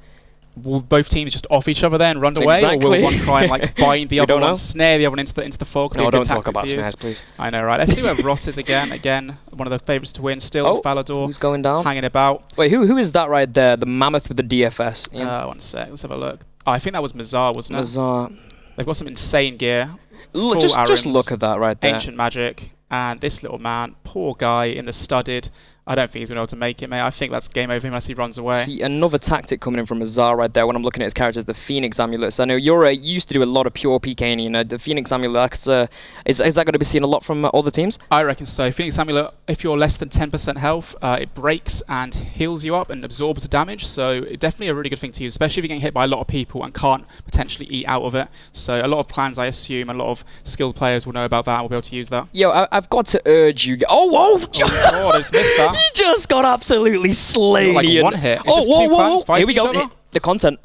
Will both teams just off each other then, run away, or will one try and like bind the other one, snare the other one into the fog? No, don't talk about snares, please. I know, right? Let's see where Rot is again. Again, one of the favourites to win still. Falador. Who's going down? Hanging about. Wait, who is that right there? The mammoth with the DFS. Yeah. 1 sec. Let's have a look. Oh, I think that was Mazar, wasn't it? Mazar. They've got some insane gear. Look, just look at that right there. Ancient magic, and this little man, poor guy in the studded. I don't think he's going to be able to make it, mate. I think that's game over unless he runs away. See, another tactic coming in from Azar right there when I'm looking at his characters, the Phoenix Amulets. I know you used to do a lot of pure PKing, the Phoenix Amulet, is that going to be seen a lot from other teams? I reckon so. Phoenix Amulet, if you're less than 10% health, it breaks and heals you up and absorbs the damage, so it's definitely a really good thing to use, especially if you're getting hit by a lot of people and can't potentially eat out of it. So a lot of clans, I assume, a lot of skilled players will know about that and will be able to use that. Yo, I've got to urge you... Oh, God, I just missed that. You just got absolutely slain. Like one hit. It's just two clans fighting Here we go. each other? The content.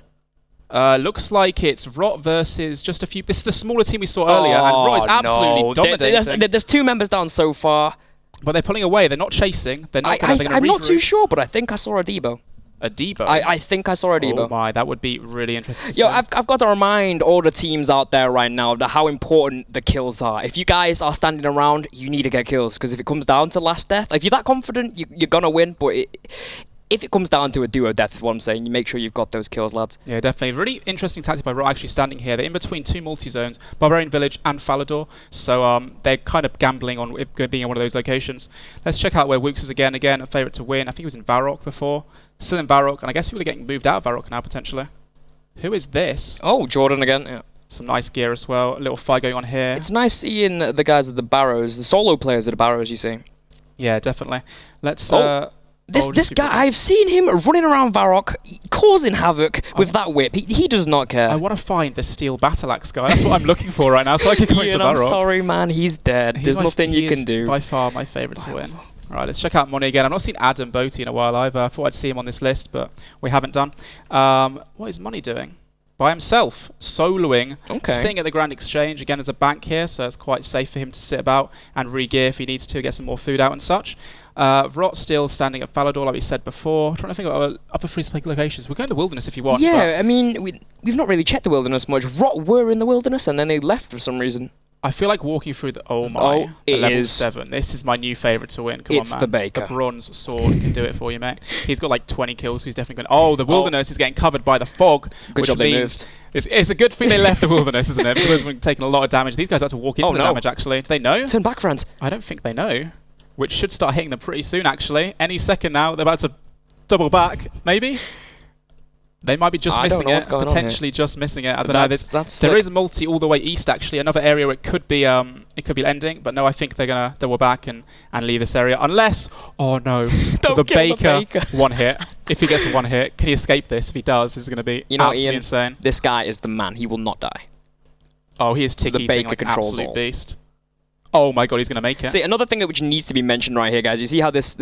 Looks like it's Rot versus just a few... This is the smaller team we saw earlier, and Rot is absolutely dominating. There's 2 members down so far. But they're pulling away. They're not chasing. They're not going to I'm not too sure, but I think I saw a Debo. A Debo? I think I saw a Debo. Oh my, that would be really interesting. Yo, I've got to remind all the teams out there right now that how important the kills are. If you guys are standing around, you need to get kills, because if it comes down to last death, if you're that confident, you're going to win, but if it comes down to a duo death, is what I'm saying, you make sure you've got those kills, lads. Yeah, definitely. Really interesting tactic by Rot actually standing here. They're in between 2 multi-zones, Barbarian Village and Falador, so they're kind of gambling on it being in one of those locations. Let's check out where Wooks is again. Again, a favourite to win. I think he was in Varrock before. Still in Varrock, and I guess people are getting moved out of Varrock now, potentially. Who is this? Oh, Jordan again, yeah. Some nice gear as well. A little fight going on here. It's nice seeing the guys at the Barrows, the solo players at the Barrows, you see. Yeah, definitely. Let's... This guy, I've seen him running around Varrock, causing havoc with that whip. He does not care. I want to find the steel battle axe guy. That's what I'm looking for right now, so I can go into Varrock. I'm sorry, man. He's dead. There's nothing you can do. By far my favourite to win. Right, let's check out Money again. I've not seen Adam Boaty in a while either. I thought I'd see him on this list, but we haven't done. What is Money doing? By himself, soloing, sitting at the Grand Exchange. Again, there's a bank here, so it's quite safe for him to sit about and re-gear if he needs to, get some more food out and such. Rot still standing at Falador, like we said before. Trying to think of other free-to-play locations. We're going to the Wilderness if you want. Yeah, I mean, we've not really checked the Wilderness much. Rot were in the Wilderness, and then they left for some reason. I feel like walking through the level 7. This is my new favourite to win. Come on, man. The Baker. The bronze sword can do it for you, mate. He's got like 20 kills, so he's definitely going. Oh, the wilderness is getting covered by the fog, Good which job they means moved. it's a good thing they left the wilderness, isn't it? Because we're taking a lot of damage. These guys have to walk into the damage. Actually, do they know? Turn back, friends. I don't think they know. Which should start hitting them pretty soon. Actually, any second now. They're about to double back, maybe. They might be just missing it, potentially just missing it. I don't know. There is multi all the way east, actually, another area where it could be ending. But no, I think they're gonna double back and leave this area, unless the Baker one hit. If he gets a one hit, can he escape this? If he does, this is gonna be absolutely Ian, insane. This guy is the man. He will not die. Oh, he is tick-eating like an absolute beast. Oh my god, he's going to make it. See, another thing that which needs to be mentioned right here, guys, you see how this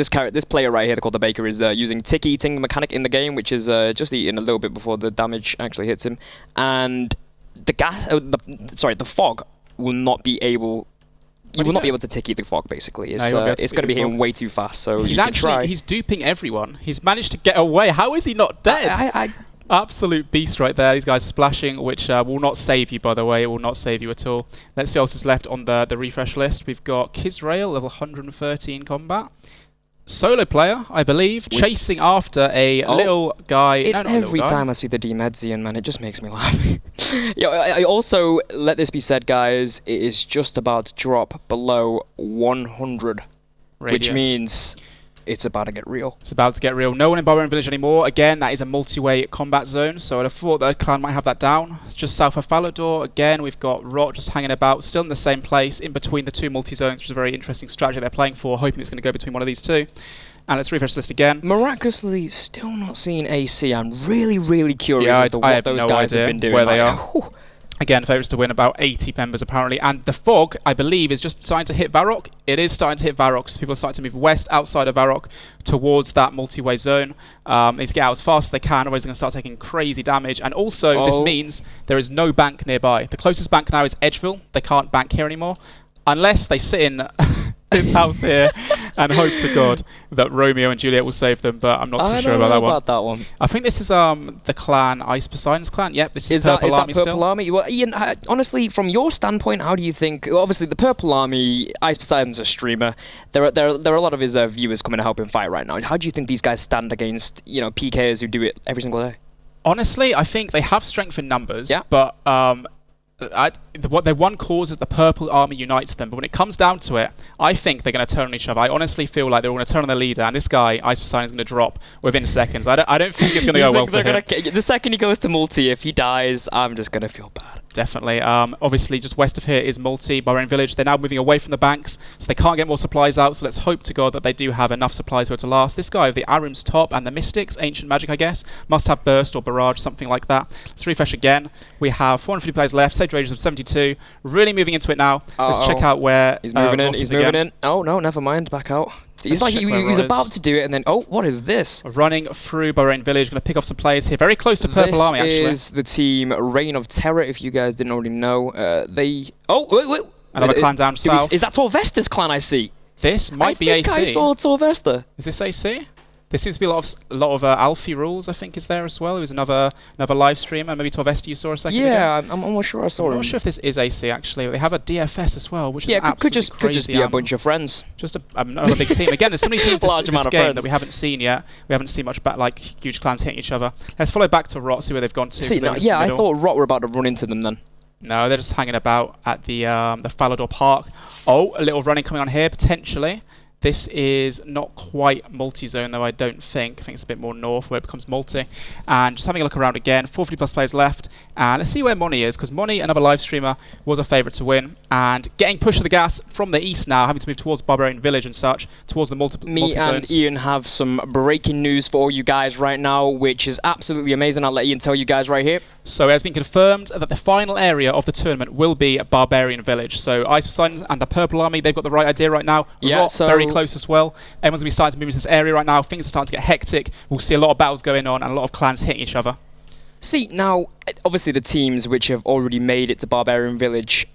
player right here, called the Baker, is using tick-eating mechanic in the game, which is just eating a little bit before the damage actually hits him. And the fog will not be able... You will not be able to tick-eat the fog, basically. It's going to be hitting way too fast, so he's duping everyone. He's managed to get away. How is he not dead? Absolute beast right there. These guys splashing, which will not save you, by the way. It will not save you at all. Let's see what else is left on the refresh list. We've got Kisrael, level 113 combat. Solo player, I believe, chasing after a little guy. It's every time I see the Demedzian, man. It just makes me laugh. I also, let this be said, guys, it is just about to drop below 100. Radius. Which means... it's about to get real. It's about to get real. No one in Barbarian Village anymore. Again, that is a multi-way combat zone, so I'd have thought the clan might have that down. It's just south of Falador. Again, we've got Rot just hanging about, still in the same place, in between the two multi-zones, which is a very interesting strategy they're playing for, hoping it's going to go between one of these two. And let's refresh the list again. Miraculously, still not seeing AC. I'm really, really curious as to what those guys have been doing. Where they are. Again, favourites to win, about 80 members apparently. And the fog, I believe, is just starting to hit Varrock. It is starting to hit Varrock, so people are starting to move west outside of Varrock towards that multi-way zone. They need to get out as fast as they can, otherwise they're going to start taking crazy damage. And also, this means there is no bank nearby. The closest bank now is Edgeville. They can't bank here anymore, unless they sit in this house here and hope to God that Romeo and Juliet will save them, but I'm not too sure about that one. I think this is the clan, Ice Poseidon's clan. Yep, this is Purple Army still. Purple Army? Well, Ian, honestly, from your standpoint, how do you think... Obviously, the Purple Army, Ice Poseidon's a streamer. There are a lot of his viewers coming to help him fight right now. How do you think these guys stand against, PKers who do it every single day? Honestly, I think they have strength in numbers, but... their one cause is the Purple Army unites them, but when it comes down to it, I think they're going to turn on each other. I honestly feel like they're going to turn on their leader, and this guy, Ice Poseidon, is going to drop within seconds. I don't think it's going to go well for him. The second he goes to multi, if he dies, I'm just going to feel bad. Definitely. Obviously, just west of here is multi, Barbarian Village. They're now moving away from the banks, so they can't get more supplies out, so let's hope to God that they do have enough supplies for it to last. This guy with the Arim's top and the Mystics, Ancient Magic, I guess, must have Burst or Barrage, something like that. Let's refresh again. We have 450 players left, saved radius of 72. Really moving into it now. Let's check out where he's moving in. He's moving in. Oh no, never mind. Back out. He's like he was about to do it, and then what is this? Running through Barbarian Village, going to pick off some players here, very close to Purple Army. Actually, this is the team Reign of Terror. If you guys didn't already know, wait. Another clan down south. Is that Torvesta's clan? I see. This might be AC. I saw Torvesta. Is this AC? There seems to be a lot of Alfie rules, I think, is there as well. There was another live streamer, maybe Torvesta you saw a second ago. Yeah, I'm almost sure I saw him. I'm not sure if this is AC, actually. They have a DFS as well, which is could just be a bunch of friends. Just another big team. Again, there's so many teams in this game that we haven't seen yet. We haven't seen much huge clans hitting each other. Let's follow back to Rot, see where they've gone to. I thought Rot were about to run into them then. No, they're just hanging about at the Falador Park. Oh, a little running coming on here, potentially. This is not quite multi-zone, though, I don't think. I think it's a bit more north where it becomes multi. And just having a look around again, 450 plus players left. And let's see where Moni is, because Moni, another live streamer, was a favourite to win. And getting pushed to the gas from the east now, having to move towards Barbarian Village and such, towards the multi-zones. Me and Ian have some breaking news for you guys right now, which is absolutely amazing. I'll let Ian tell you guys right here. So it has been confirmed that the final area of the tournament will be Barbarian Village. So Ice Poseidon and the Purple Army, they've got the right idea right now. Yeah, Rot, very close as well. Everyone's going to be starting to move into this area right now. Things are starting to get hectic. We'll see a lot of battles going on and a lot of clans hitting each other. See, now, obviously the teams which have already made it to Barbarian Village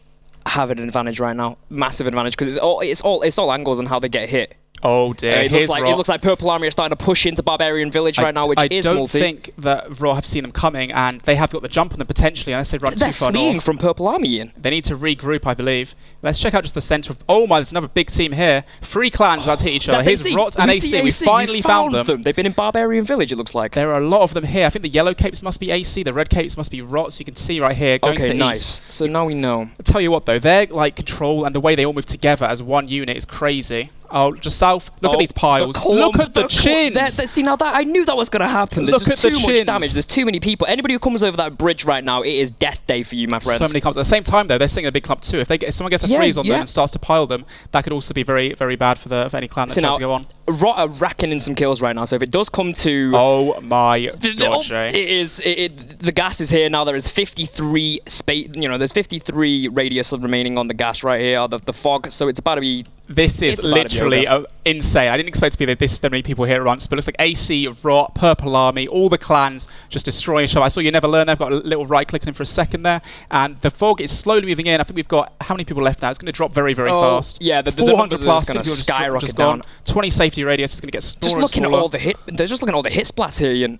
have an advantage right now. Massive advantage, because it's all angles on how they get hit. Oh dear. It looks like Purple Army are starting to push into Barbarian Village right now, which is multi. I don't think that Raw have seen them coming, and they have got the jump on them potentially, unless they run too far north. They're fleeing from Purple Army, Ian. They need to regroup, I believe. Let's check out just the centre of... Oh my, there's another big team here. 3 clans about to hit each other. Here's Rot and AC. We finally found them. They've been in Barbarian Village, it looks like. There are a lot of them here. I think the yellow capes must be AC, the red capes must be Rot, so you can see right here going to the east. So now we know. I'll tell you what though, their like control and the way they all move together as one unit is crazy. Oh, just south. Look at these piles. Look at the chins. See, now that I knew that was going to happen. There's just too much damage. There's too many people. Anybody who comes over that bridge right now, it is death day for you, my friends. So many clumps. At the same time, though, they're sitting in a big clump too. If someone gets a freeze on them and starts to pile them, that could also be very, very bad for any clan that tries to go on. Rot are racking in some kills right now. So if it does come to, oh my gosh, the gas is here now. There is 53 space. There's 53 radius remaining on the gas right here. The fog. So it's about to be. This is literally insane. I didn't expect to be this many people here at once, but it looks like AC, Rot, Purple Army, all the clans just destroying each other. I saw You Never Learn there. I've got a little right clicking in for a second there, and the fog is slowly moving in. I think we've got how many people left now? It's going to drop very, very fast. Yeah, the 400 plus going to skyrocket just down. Gone. 20 safety radius is going to get smaller. Just looking at all the hit. They're just looking at all the hit splats here. You're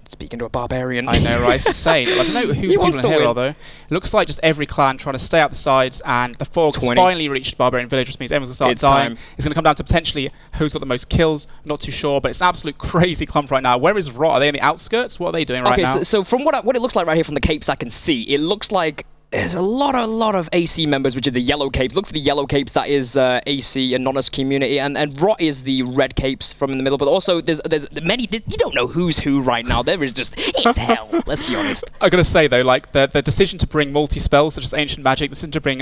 speaking to a barbarian. I know, right? It's insane. I don't know who the people in here are though. It looks like just every clan trying to stay out the sides, and the fog has finally reached Barbarian Village, which means everyone's going to start dying. It's going to come down to potentially who's got the most kills. Not too sure, but it's an absolute crazy clump right now. Where is Rot? Are they in the outskirts? What are they doing right now? Okay, so from what it looks like right here from the capes I can see, it looks like there's a lot of AC members, which are the yellow capes. Look for the yellow capes. That is AC Anonymous community, and Rot is the red capes from in the middle. But also, there's many. You don't know who's who right now. There is just it's hell. Let's be honest. I gotta say though, like the decision to bring multi spells such as Ancient Magic, the decision to bring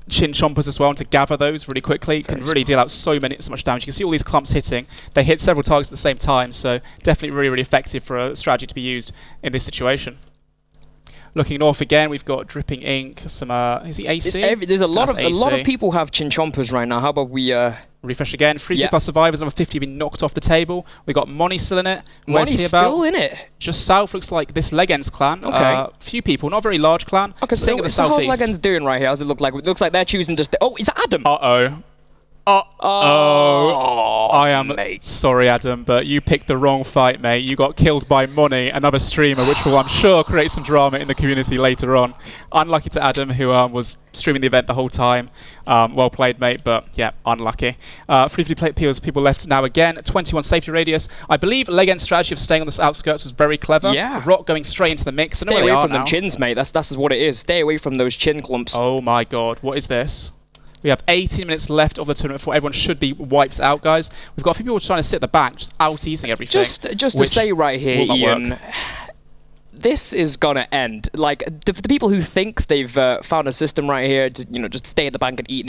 Chin Chompers as well, and to gather those really quickly can really deal out so much damage. You can see all these clumps hitting. They hit several targets at the same time, so definitely really, really effective for a strategy to be used in this situation. Looking north again, we've got Dripping Ink. Some is he AC? There's a lot of people have Chin Chompers right now. How about we refresh again? 3 plus survivors, number 50 have been knocked off the table. We got Moni still in it. Where's he about? Still in it. Just south looks like this Legends clan. Okay. Few people, not a very large clan. Okay, so how's Legends doing right here? How's it look like? It looks like they're choosing to stay. Oh, is that Adam? I am sorry, Adam, but you picked the wrong fight, mate. You got killed by Moni, another streamer, which will, I'm sure, create some drama in the community later on. Unlucky to Adam, who was streaming the event the whole time. Well played, mate, but yeah, unlucky. 350 people left now again. 21 safety radius. I believe Legend's strategy of staying on the outskirts was very clever. Yeah. Rot going straight into the mix. Stay away from them chins, mate. That's what it is. Stay away from those chin clumps. Oh my god, what is this? We have 18 minutes left of the tournament before everyone should be wiped out, guys. We've got a few people trying to sit at the back, just out-eating everything. Just to say right here, Ian, this is gonna end. Like the people who think they've found a system right here to just stay at the bank and eat.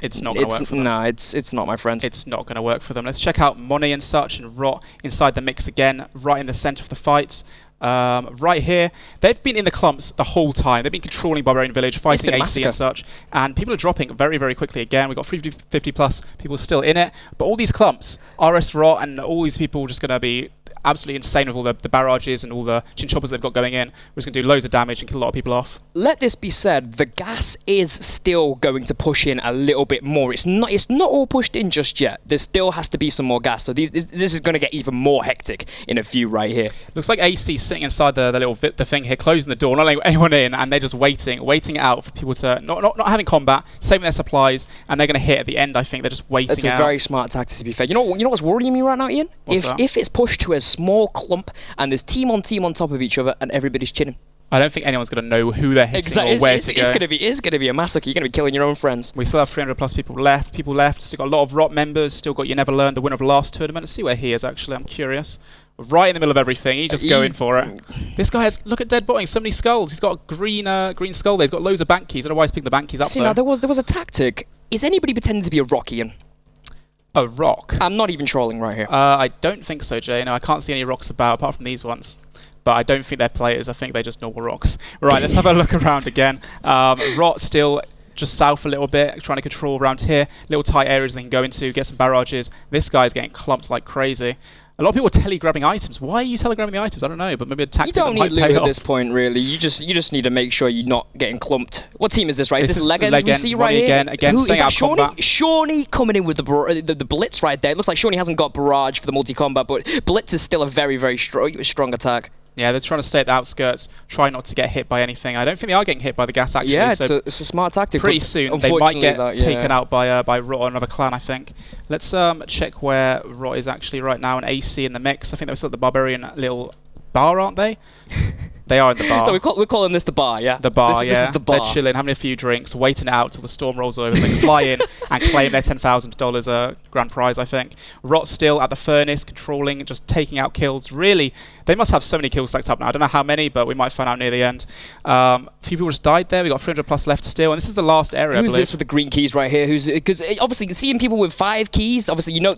It's not gonna work for them. No, it's not, my friends. It's not gonna work for them. Let's check out Moni and such and Rot inside the mix again, right in the centre of the fights. Right here, they've been in the clumps the whole time. They've been controlling Barbarian Village, fighting AC and such, and people are dropping very, very quickly again. We've got 50 plus people still in it, but all these clumps, RS Rot and all these people are just going to be absolutely insane with all the barrages and all the Chin Choppers they've got going in. We're just going to do loads of damage and kill a lot of people off. Let this be said, the gas is still going to push in a little bit more. It's not all pushed in just yet. There still has to be some more gas, so this is going to get even more hectic in a few right here. Looks like AC sitting inside the thing here, closing the door, not letting anyone in, and they're just waiting it out for people to not having combat, saving their supplies, and they're going to hit at the end. I think they're just waiting. That's a very smart tactic, to be fair. You know what's worrying me right now, Ian? If it's pushed to a small clump and there's team on top of each other and everybody's chinning. I don't think anyone's going to know who they're hitting or where to go. It's going to be a massacre. You're going to be killing your own friends. We still have 300 plus people left. Still got a lot of Rot members. Still got You Never Learn, the winner of the last tournament. Let's see where he is, actually. I'm curious. Right in the middle of everything. He's just going for it. This guy has... Look at Dead Botting. So many skulls. He's got a green skull there. He's got loads of bank keys. I don't know why he's picking the bank keys up, See, now, there was a tactic. Is anybody pretending to be a rock, Ian? A rock? I'm not even trolling right here. I don't think so, Jay. No, I can't see any rocks about, apart from these ones. But I don't think they're players. I think they're just normal rocks. Right, let's have a look around again. Rot still just south a little bit, trying to control around here. Little tight areas they can go into, get some barrages. This guy's getting clumped like crazy. A lot of people are telegrabbing items. Why are you telegrabbing the items? I don't know, but maybe a tactic You don't that need might pay loot at off. this point, really. You just need to make sure you're not getting clumped. What team is this, right? This is is this Legends we Legends, see Ronnie right here? again, Who, staying is that out of Shawnee? combat. Shawnee coming in with the Blitz right there. It looks like Shawnee hasn't got Barrage for the multi-combat, but Blitz is still a very, very strong attack. Yeah, they're trying to stay at the outskirts, try not to get hit by anything. I don't think they are getting hit by the gas, actually. Yeah, so it's a smart tactic. pretty but soon they might get unfortunately taken out by Rot or another clan, I think. Let's check where Rot is actually right now, and AC in the mix. I think they're still at the Barbarian little bar, aren't they? They are in the bar. So we're calling this the bar, yeah? The bar, this is the bar. They're chilling, having a few drinks, waiting it out till the storm rolls over. They can fly in and claim their $10,000 grand prize, I think. Rot still at the furnace, controlling, just taking out kills. Really, they must have so many kills stacked up now. I don't know how many, but we might find out near the end. A few people just died there. We got 300 plus left still, and this is the last area. Who's this with the green keys right here? Because obviously seeing people with 5 keys, obviously you know.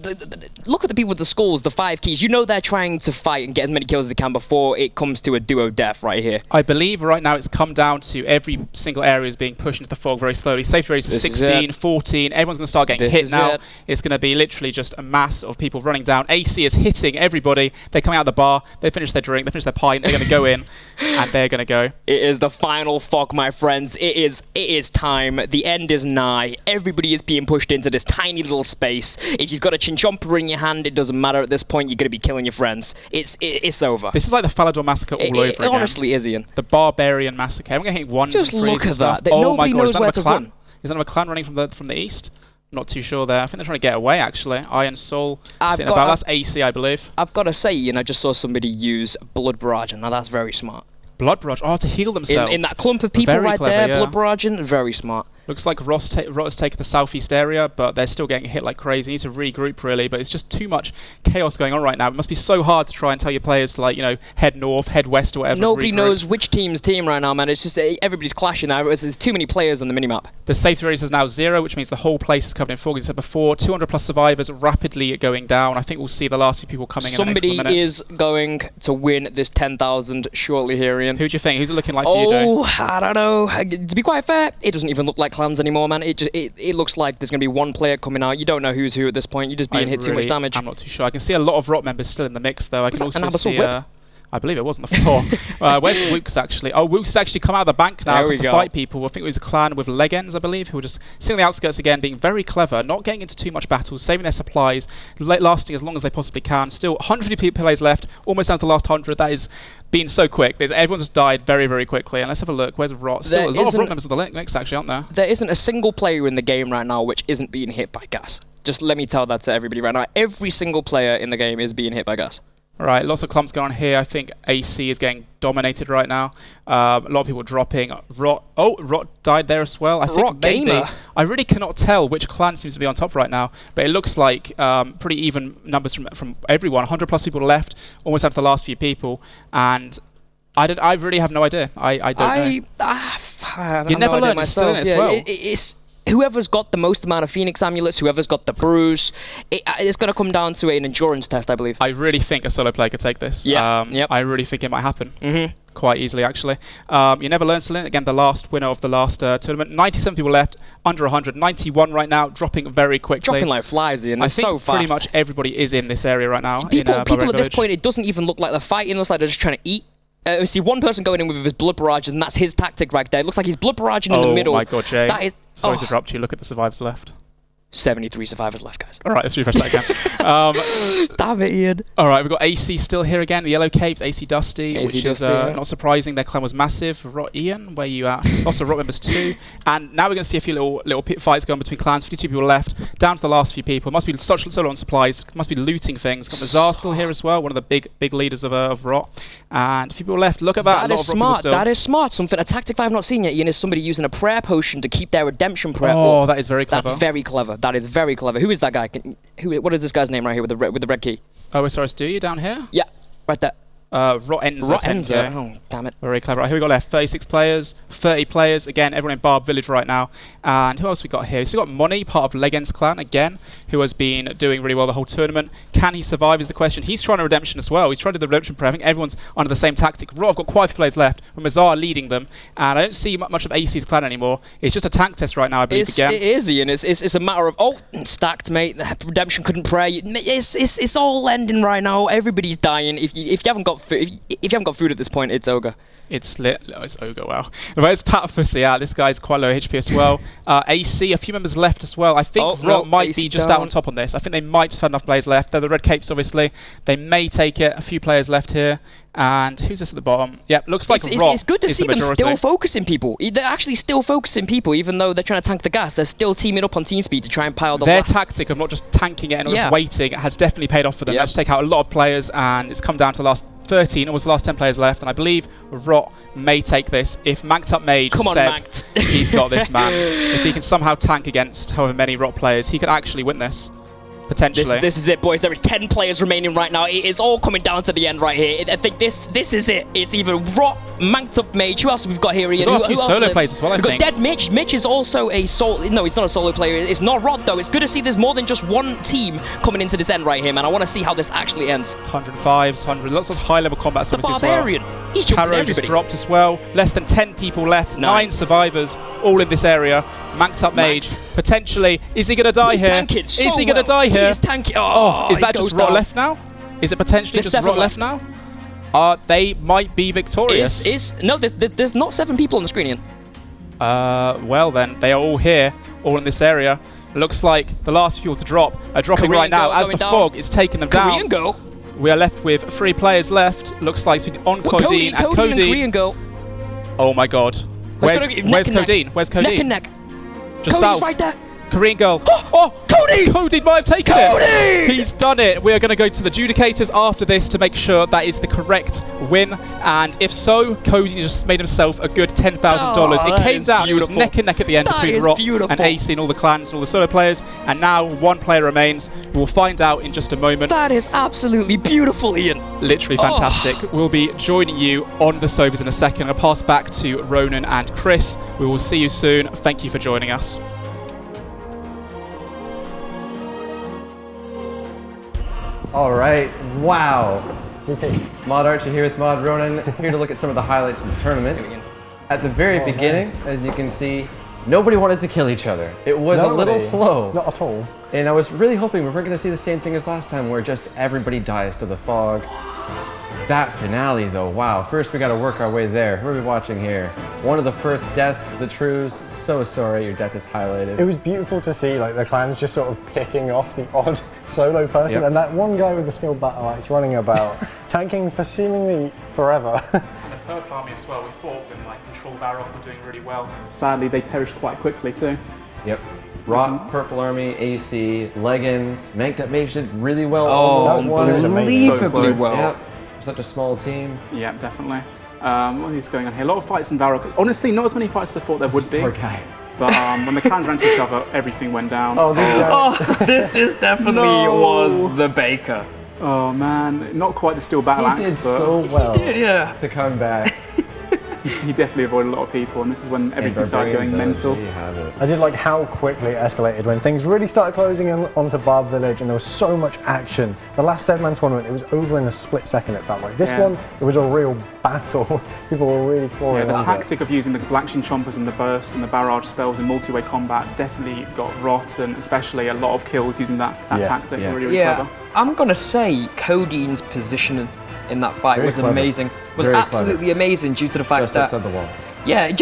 Look at the people with the skulls, the 5 keys. You know they're trying to fight and get as many kills as they can before it comes to a duo death right here. I believe right now it's come down to every single area is being pushed into the fog very slowly. Safety rate is 16, 14. Everyone's going to start getting hit now. It's going to be literally just a mass of people running down. AC is hitting everybody. They're coming out of the bar. They finish their drink. They finish their pint. They're going to go in, and they're going to go. It is the final fog, my friends. It is time. The end is nigh. Everybody is being pushed into this tiny little space. If you've got a chinchomper in your hand, it doesn't matter at this point. You're going to be killing your friends. It's over. This is like the Falador Massacre all over again. It honestly is, Ian. The Barbarian Massacre. I'm getting ones Just and threes look and at stuff. that. Oh my Nobody god, knows is that where another to clan? run. Is that another clan running from the east? Not too sure there. I think they're trying to get away, actually. Iron Soul sitting about. That's AC, I believe. I've got to say, Ian, I just saw somebody use Blood Barrage, and now that's very smart. Blood Barrage. Oh, to heal themselves. In that clump of people Very right clever, there, yeah. Blood Barraging, very smart. Looks like Rot has taken the southeast area, but they're still getting hit like crazy. Need to regroup, really, but it's just too much chaos going on right now. It must be so hard to try and tell your players to, like, you know, head north, head west, or whatever. Nobody knows which team's team right now, man. It's just everybody's clashing now. There's too many players on the minimap. The safety rate is now 0, which means the whole place is covered in fog. As I said before, 200 plus survivors rapidly going down. I think we'll see the last few people coming in the next couple of Somebody minutes. is going to win this 10,000 shortly here, Ian. Who do you think? Who's it looking like for you, Joe? Oh, I don't know. To be quite fair, it doesn't even look like clans anymore, man. It looks like there's going to be one player coming out. You don't know who's who at this point. You're just being hit too much damage. I'm not too sure. I can see a lot of Rot members still in the mix, though. I can also see... whip? I believe it was on the floor. Where's Wooks, actually? Oh, Wooks has actually come out of the bank now to fight people. I think it was a clan with Legends, I believe, who were just sitting on the outskirts again, being very clever, not getting into too much battles, saving their supplies, lasting as long as they possibly can. Still 150 players left, almost down to the last 100. That is being so quick. Everyone's just died very, very quickly. And let's have a look. Where's Rot? Still a lot of Rot members of the mix, actually, aren't there? There isn't a single player in the game right now which isn't being hit by gas. Just let me tell that to everybody right now. Every single player in the game is being hit by gas. Right, lots of clumps going on here. I think AC is getting dominated right now. A lot of people dropping. Rot died there as well. I think maybe. I really cannot tell which clan seems to be on top right now, but it looks like pretty even numbers from everyone. 100 plus people left, almost down to the last few people, and I really have no idea. I don't know. You never learn. It's still in it as well. It's whoever's got the most amount of Phoenix amulets, whoever's got the bruise, it's going to come down to an endurance test, I believe. I really think a solo player could take this. Yeah. I really think it might happen. Quite easily, actually. You never learn, Celine. Again, the last winner of the last tournament. 97 people left, under 100. 91 right now, dropping very quickly. Dropping like flies, Ian. I It's think so fast. pretty much everybody is in this area right now. People Barbarian at this Village. point, it doesn't even look like they're fighting. It looks like they're just trying to eat. We see one person going in with his blood barrage, and that's his tactic right there. It looks like he's blood barraging in the middle. Oh my god, Jay. That is, Sorry to interrupt you. Look at the survivors left. 73 survivors left, guys. All right, let's refresh that again. Damn it, Ian. All right, we've got AC still here again. The Yellow Capes, AC Dusty, which is not surprising. Their clan was massive. Ian, where you at? Lots of Rot members too. And now we're going to see a few little pit fights going between clans. 52 people left, down to the last few people. Must be such low on supplies. Must be looting things. Got the Tsar still here as well, one of the big leaders of Rot. And a few people left. Look at that. That is smart. That is smart. Something, a tactic I've not seen yet, Ian, is somebody using a prayer potion to keep their redemption prayer up. Oh, that is very clever. That's very clever. That is very clever. Who is that guy? What is this guy's name right here with the red key? Oh, SRS, do you down here? Yeah, right there. Rotenza. Oh, damn it. Very clever. Right, who we got left? 36 players, 30 players. Again, everyone in Barb Village right now. And who else we got here? So we got Moni, part of Legends clan again, who has been doing really well the whole tournament. Can he survive is the question. He's trying a redemption as well. He's trying to do the redemption prayer. I think everyone's under the same tactic. Rot have got quite a few players left, with Mazar leading them. And I don't see much of AC's clan anymore. It's just a tank test right now, I believe, again. It is, Ian. It's a matter of, stacked, mate. The redemption couldn't pray. It's all ending right now. Everybody's dying. If you haven't got food, if you haven't got food at this point, it's Ogre. It's lit. Oh, it's Ogre, wow. But it's Pat Fussy. Yeah, this guy's quite low HP as well. AC, a few members left as well. I think Rot might be just out on top on this. I think they might just have enough players left. They're the Red Capes, obviously. They may take it. A few players left here. And who's this at the bottom? Yep, looks like Rot. It's good to see them still focusing people. They're actually still focusing people, even though they're trying to tank the gas. They're still teaming up on TeamSpeak to try and pile the Their tactic of not just tanking it and just waiting has definitely paid off for them. They just take out a lot of players, and it's come down to the last 13, almost the last 10 players left, and I believe Rot may take this. If Manked Up Mage said he's got this, man. If he can somehow tank against however many Rot players, he could actually win this. Potentially. This is it, boys. There is 10 players remaining right now. It is all coming down to the end right here. I think this is it. It's either Rot, Manked Up Mage. Who else have we got here, Ian? We've got a few solo players as well, I think. We've got Dead Mitch. Mitch is also a solo... No, he's not a solo player. It's not Rot, though. It's good to see there's more than just one team coming into this end right here, man. I want to see how this actually ends. 105s, 100. Lots of high-level combats, obviously, as well. Barbarian. He's jumping Caro just dropped as well. Less than 10 people left. 9 survivors, all in this area. Manked Up Mage. Potentially. Is he going to die here? Is he going to die here? He's tanking. Oh, is that just Rot left now? Is it potentially just Rot left now? They might be victorious. No, there's not 7 people on the screen, Ian. Well then, they are all here, all in this area. Looks like the last few to drop are dropping right now as the fog is taking them down. Korean girl. We are left with 3 players left. Looks like it's been on Codeine and Codeine. Korean girl. Oh my god. Where's Codeine? Where's Codeine? Neck and neck. Just south. Right there. Korean girl. Oh, Cody! Cody might have taken it. He's done it. We are going to go to the adjudicators after this to make sure that is the correct win. And if so, Cody just made himself a good $10,000. It came down. It was neck and neck at the end between Rot and AC and all the clans and all the solo players. And now 1 player remains. We'll find out in just a moment. That is absolutely beautiful, Ian. Literally fantastic. We'll be joining you on the sofas in a second. I'll pass back to Ronan and Chris. We will see you soon. Thank you for joining us. All right, wow. Mod Archie here with Mod Ronan, here to look at some of the highlights of the tournament. At the very beginning, as you can see, nobody wanted to kill each other. It was a little slow. Not at all. And I was really hoping we weren't going to see the same thing as last time, where just everybody dies to the fog. That finale, though, wow. First, we got to work our way there. Who are we watching here? One of the first deaths, the Trues. So sorry, your death is highlighted. It was beautiful to see, like, the clans just sort of picking off the odd solo person, and that one guy with the steel battle axe running about, tanking for seemingly forever. And the Purple Army as well. We fought with like Control Barrock, were doing really well. Sadly, they perished quite quickly too. Yep. Rot, Purple Army, AC, Leggins, Manked Up Mage did really well. Unbelievably well. Yep. Such a small team. Yeah, definitely. What is going on here? A lot of fights in Varrock. Honestly, not as many fights as I thought there would be. Poor guy. But when the clans ran to each other, everything went down. This definitely was the baker. Oh man, not quite the steel battle axe, He did but so well to come back. he definitely avoided a lot of people, and this is when everything started going mental. I did like how quickly it escalated when things really started closing in onto Barb Village, and there was so much action. The last Deadman tournament, it was over in a split second, it felt like. This one, it was a real battle. People were really pouring the tactic of using the Blackshin Chompers and the Burst and the Barrage spells in multi-way combat definitely got Rot, and especially a lot of kills using that tactic. Really clever. I'm going to say Codine's positioning in that fight was amazing. Was absolutely amazing due to the fact that... Just outside the wall. Yeah.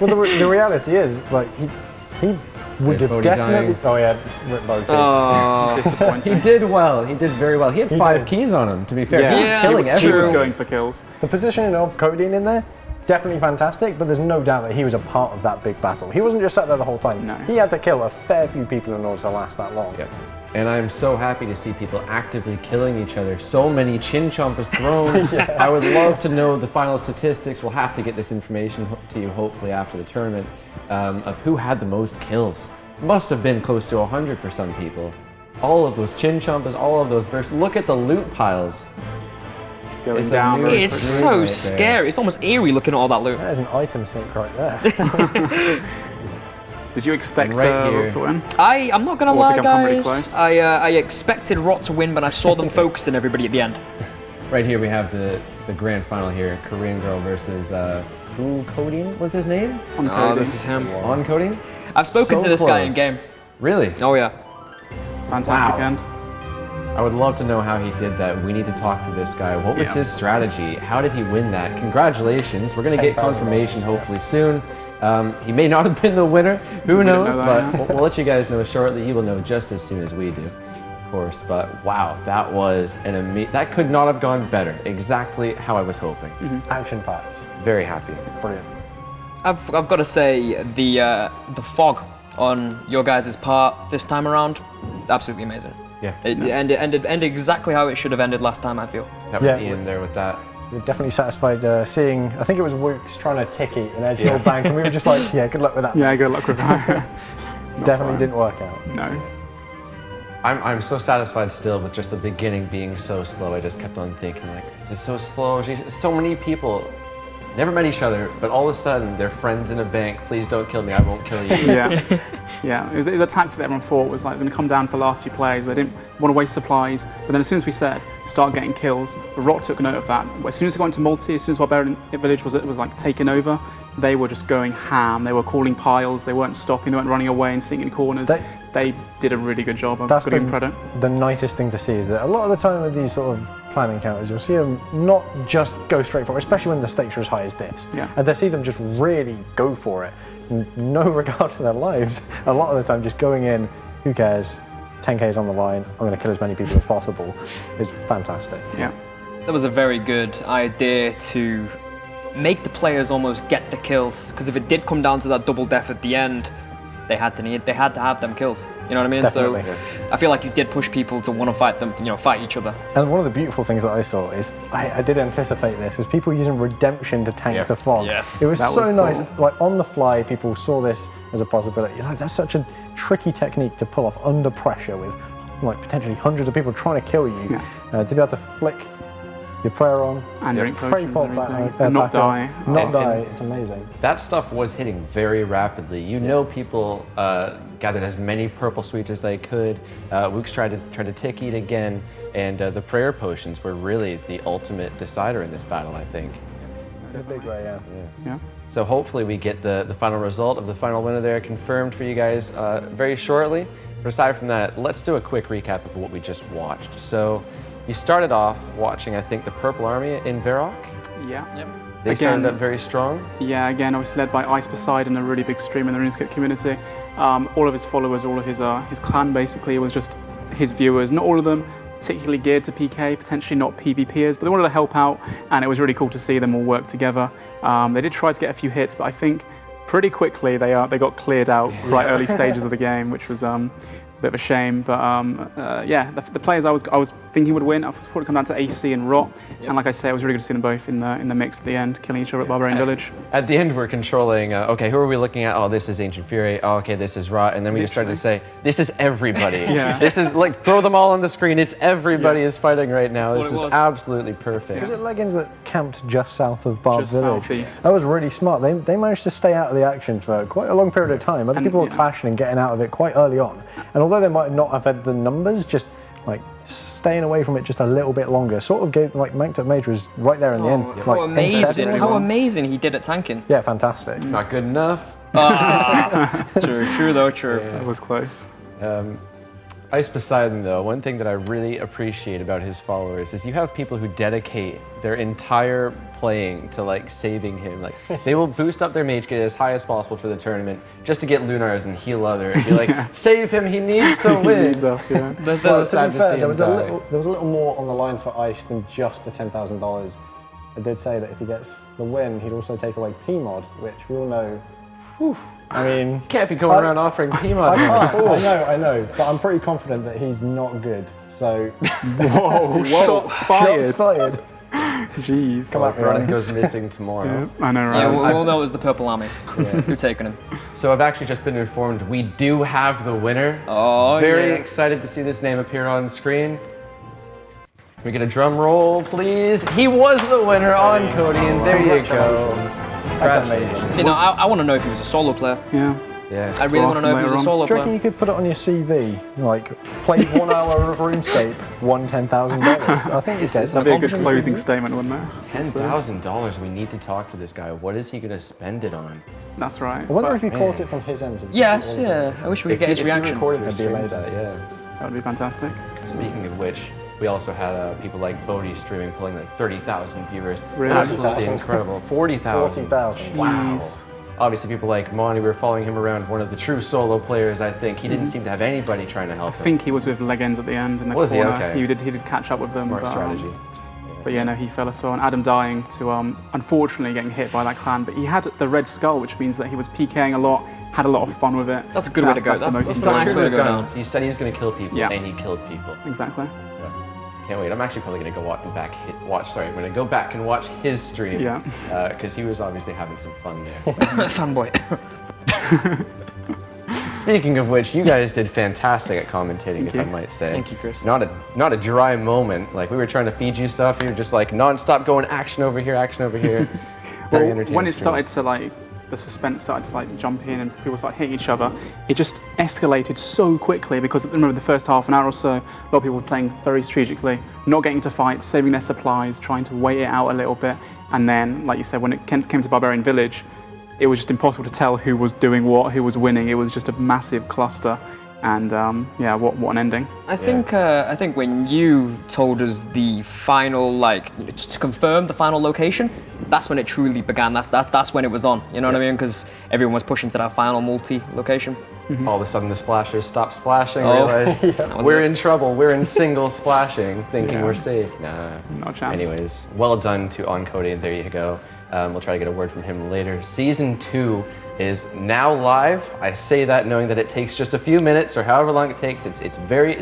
Well, the reality is, like, he would have definitely... Oh yeah, Rip Bow too. Disappointing. He did well. He did very well. He had 5 keys on him, to be fair. He was killing everyone. He was going for kills. The positioning of Codine in there, definitely fantastic, but there's no doubt that he was a part of that big battle. He wasn't just sat there the whole time. No. He had to kill a fair few people in order to last that long. Yep. And I'm so happy to see people actively killing each other. So many chin chompers thrown. I would love to know the final statistics. We'll have to get this information to you hopefully after the tournament of who had the most kills. Must have been close to 100 for some people. All of those chin chompers, all of those bursts. Look at the loot piles. going It's a down. new- very It's quickly. so right there. scary. It's almost eerie looking at all that loot. That is an item sink right there. Did you expect right here. Rot to win? I'm not gonna Or to lie, come really guys. close. I expected Rot to win, but I saw them focusing everybody at the end. Right here we have the grand final here. Korean girl versus who coding was his name? On Oh, coding. this is him. On coding? I've spoken So to this guy in close. game. Really? Oh yeah. Fantastic Wow. end. I would love to know how he did that. We need to talk to this guy. What was Yeah. his strategy? How did he win that? Congratulations. We're going to get confirmation hopefully soon. He may not have been the winner. Who We didn't knows? know But that, we'll let you guys know shortly. You will know just as soon as we do, of course. But wow, that was an amazing. That could not have gone better. Exactly how I was hoping. Action packed. Very happy. Brilliant. I've got to say the fog on your guys' part this time around, absolutely amazing. Yeah. It ended exactly how it should have ended last time. I feel. That was Yeah. Ian there with that. We were definitely satisfied seeing, I think it was Wooks trying to ticky an edge hill bank, and we were just like, yeah, good luck with that. Yeah, good luck with that. Definitely didn't work out. No. I'm so satisfied still with just the beginning being so slow. I just kept on thinking like, this is so slow. Jeez, so many people never met each other, but all of a sudden they're friends in a bank. Please don't kill me. I won't kill you. Yeah. Yeah, it was a tactic that everyone thought was like, it was going to come down to the last few plays. They didn't want to waste supplies, but then as soon as we said, start getting kills, Rot took note of that. As soon as it got into multi, as soon as Barbarian Village was like taken over, they were just going ham. They were calling piles, they weren't stopping, they weren't running away and sitting in corners. They did a really good job. That's Good credit. the nicest thing to see is that a lot of the time with these sort of clan encounters, you'll see them not just go straight for it, especially when the stakes are as high as this. Yeah. And to see them just really go for it, no regard for their lives. A lot of the time just going in, who cares, 10K's on the line, I'm going to kill as many people as possible, is fantastic. Yeah. That was a very good idea to make the players almost get the kills, because if it did come down to that double death at the end, they had to have them kills. You know what I mean? Definitely. So I feel like you did push people to want to fight them, fight each other. And one of the beautiful things that I saw is, I did anticipate this, was people using redemption to tank the fog. Yes. It was That so was nice. cool. Like on the fly, people saw this as a possibility. Like that's such a tricky technique to pull off under pressure with like potentially hundreds of people trying to kill you. To be able to flick your prayer on, And drink pray potions pot and back, everything. And not back on, die. Not And- die, and- it's amazing. That stuff was hitting very rapidly. You know, people gathered as many purple sweets as they could. Wooks tried to tick eat again, and the prayer potions were really the ultimate decider in this battle, I think. In a big way, yeah. Yeah. So hopefully we get the final result of the final winner there confirmed for you guys very shortly. But aside from that, let's do a quick recap of what we just watched. So you started off watching, I think, the Purple Army in Varrock. Yeah. They started up very strong. Yeah, again, obviously led by Ice Poseidon, a really big streamer in the RuneScape community. All of his followers, all of his clan basically was just his viewers. Not all of them particularly geared to PK, potentially not PvPers, but they wanted to help out, and it was really cool to see them all work together. They did try to get a few hits, but I think pretty quickly they got cleared out quite early stages of the game, which was a bit of a shame. But yeah, the players I was thinking would win, I was probably come down to AC and Rot, and like I say, it was really good to see them both in the mix at the end, killing each other at Barbarian Village. At the end, we're controlling, okay, who are we looking at? Oh, this is Ancient Fury. Oh, okay, this is Rot. And then we just started to say, this is everybody. Yeah. This is like, throw them all on the screen. It's everybody is fighting right now. That's This what is it was. absolutely perfect. Was it Leggings that camped just south of Barb Just Village? southeast. That was really smart. They managed to stay out of the action for quite a long period of time. Other And, people were yeah. clashing and getting out of it quite early on. And although they might not have had the numbers, just like staying away from it just a little bit longer sort of gave, like, Manked Up Mage was right there in the end. How Like, amazing! N7. How amazing he did at tanking. Yeah, fantastic. Not good enough. True though, true. It was close. Ice Poseidon, though, one thing that I really appreciate about his followers is you have people who dedicate their entire playing to like saving him. Like they will boost up their mage kit as high as possible for the tournament just to get Lunars and heal other and be like, save him, he needs to He win. needs us, yeah. So To sad be to fair, see there him was, die. there was a little more on the line for Ice than just the $10,000. I did say that if he gets the win, he'd also take away PMod, which we all know. I mean, Can't be going around offering I PMod. can't. I know, but I'm pretty confident that he's not good. So, Whoa, shots fired. shots fired. Jeez. Come on, If Ronan Ryan. goes missing tomorrow. I know, right? Yeah, we'll know it was the Purple Army. Who's taking him? So I've actually just been informed we do have the winner. Oh, Very yeah. excited to see this name appear on screen. Can we get a drum roll, please? He was the winner on Cody, and there you go. That's amazing. See, now I want to know if he was a solo player. Yeah. Yeah. I really want to know if he was a solo Do you reckon player. you could put it on your CV? Like, played 1 hour of RuneScape, won $10,000. I think you could. That'd be a good closing statement, wouldn't it? $10,000. We need to talk to this guy. What is he going to spend it on? That's right. I wonder But if you caught it from his end. Yes, yeah. I wish we could get his reaction. Recorded That'd be amazing. that, yeah. that would be fantastic. Speaking of which, we also had people like Bodhi streaming, pulling like 30,000 viewers. Really? Absolutely 40,000. incredible. 40,000. 40,000. Wow. Jeez. Obviously, people like Monty, we were following him around, one of the true solo players, I think. He didn't seem to have anybody trying to help I him. think he was with Legends at the end in the Was he? corner. Okay. He did catch up with them. Smart but, strategy. But yeah, no, he fell as well. And Adam dying to, unfortunately, getting hit by that clan. But he had the red skull, which means that he was PKing a lot, had a lot of fun with it. That's a good way to go. That's the That's- most that's Stuck nice true way to to his go guns. He said he was going to kill people, Yeah. and he killed people. Exactly. Can't wait. I'm actually probably going to go I'm going to go back and watch his stream. Yeah. Because he was obviously having some fun there. Fanboy. Speaking of which, you guys did fantastic at commentating, if I you. might say. Thank you, Chris. Not a dry moment. Like, we were trying to feed you stuff, you were just like non-stop going action over here, action over here. Very Well, entertaining when it stream. started to the suspense started to jump in and people started hitting each other, it just escalated so quickly because remember the first half an hour or so, a lot of people were playing very strategically, not getting to fight, saving their supplies, trying to wait it out a little bit, and then, like you said, when it came to Barbarian Village, it was just impossible to tell who was doing what, who was winning. It was just a massive cluster, and yeah, what an ending. I think when you told us the final, just to confirm the final location, that's when it truly began. That's when it was on. You know what I mean? Because everyone was pushing to that final multi-location. All of a sudden the splashers stopped splashing, Oh. realized we're in trouble, we're in single splashing, thinking we're safe. Nah. Not a chance. Anyways, well done to Oncody, and there you go. We'll try to get a word from him later. Season 2 is now live. I say that knowing that it takes just a few minutes or however long it takes. It's a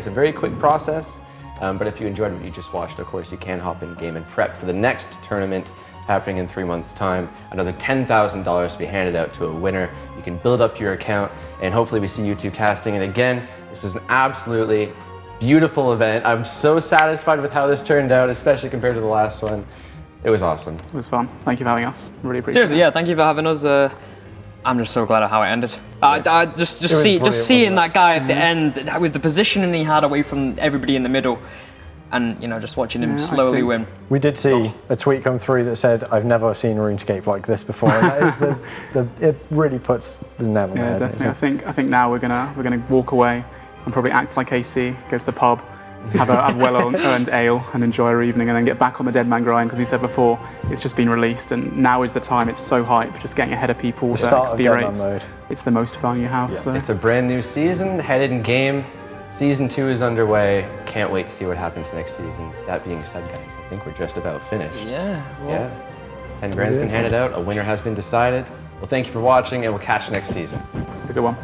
very quick process. But if you enjoyed what you just watched, of course, you can hop in game and prep for the next tournament happening in 3 months' time. Another $10,000 to be handed out to a winner. You can build up your account, and hopefully we see you two casting it again. This was an absolutely beautiful event. I'm so satisfied with how this turned out, especially compared to the last one. It was awesome. It was fun. Thank you for having us. Really appreciate Seriously, it. yeah, thank you for having us. I'm just so glad of how it ended. Just brilliant, seeing wasn't that guy at the end with the positioning he had away from everybody in the middle, and just watching him Yeah, I slowly think- win. We did see a tweet come through that said, "I've never seen RuneScape like this before." And that is it really puts the nail on the Yeah, head. definitely. I think now we're gonna walk away and probably act like AC, go to the pub, have a well-earned ale and enjoy our evening, and then get back on the Deadman grind, because he said before it's just been released and now is the time. It's so hype, just getting ahead of people, the start of XP Deadman rates. mode. It's the most fun you have. So It's a brand new season, headed in game. Season 2 is underway. Can't wait to see what happens next season. That being said, guys, I think we're just about finished. Yeah. Yeah. 10 grand's been handed out. A winner has been decided. Well, thank you for watching, and we'll catch you next season. a good one.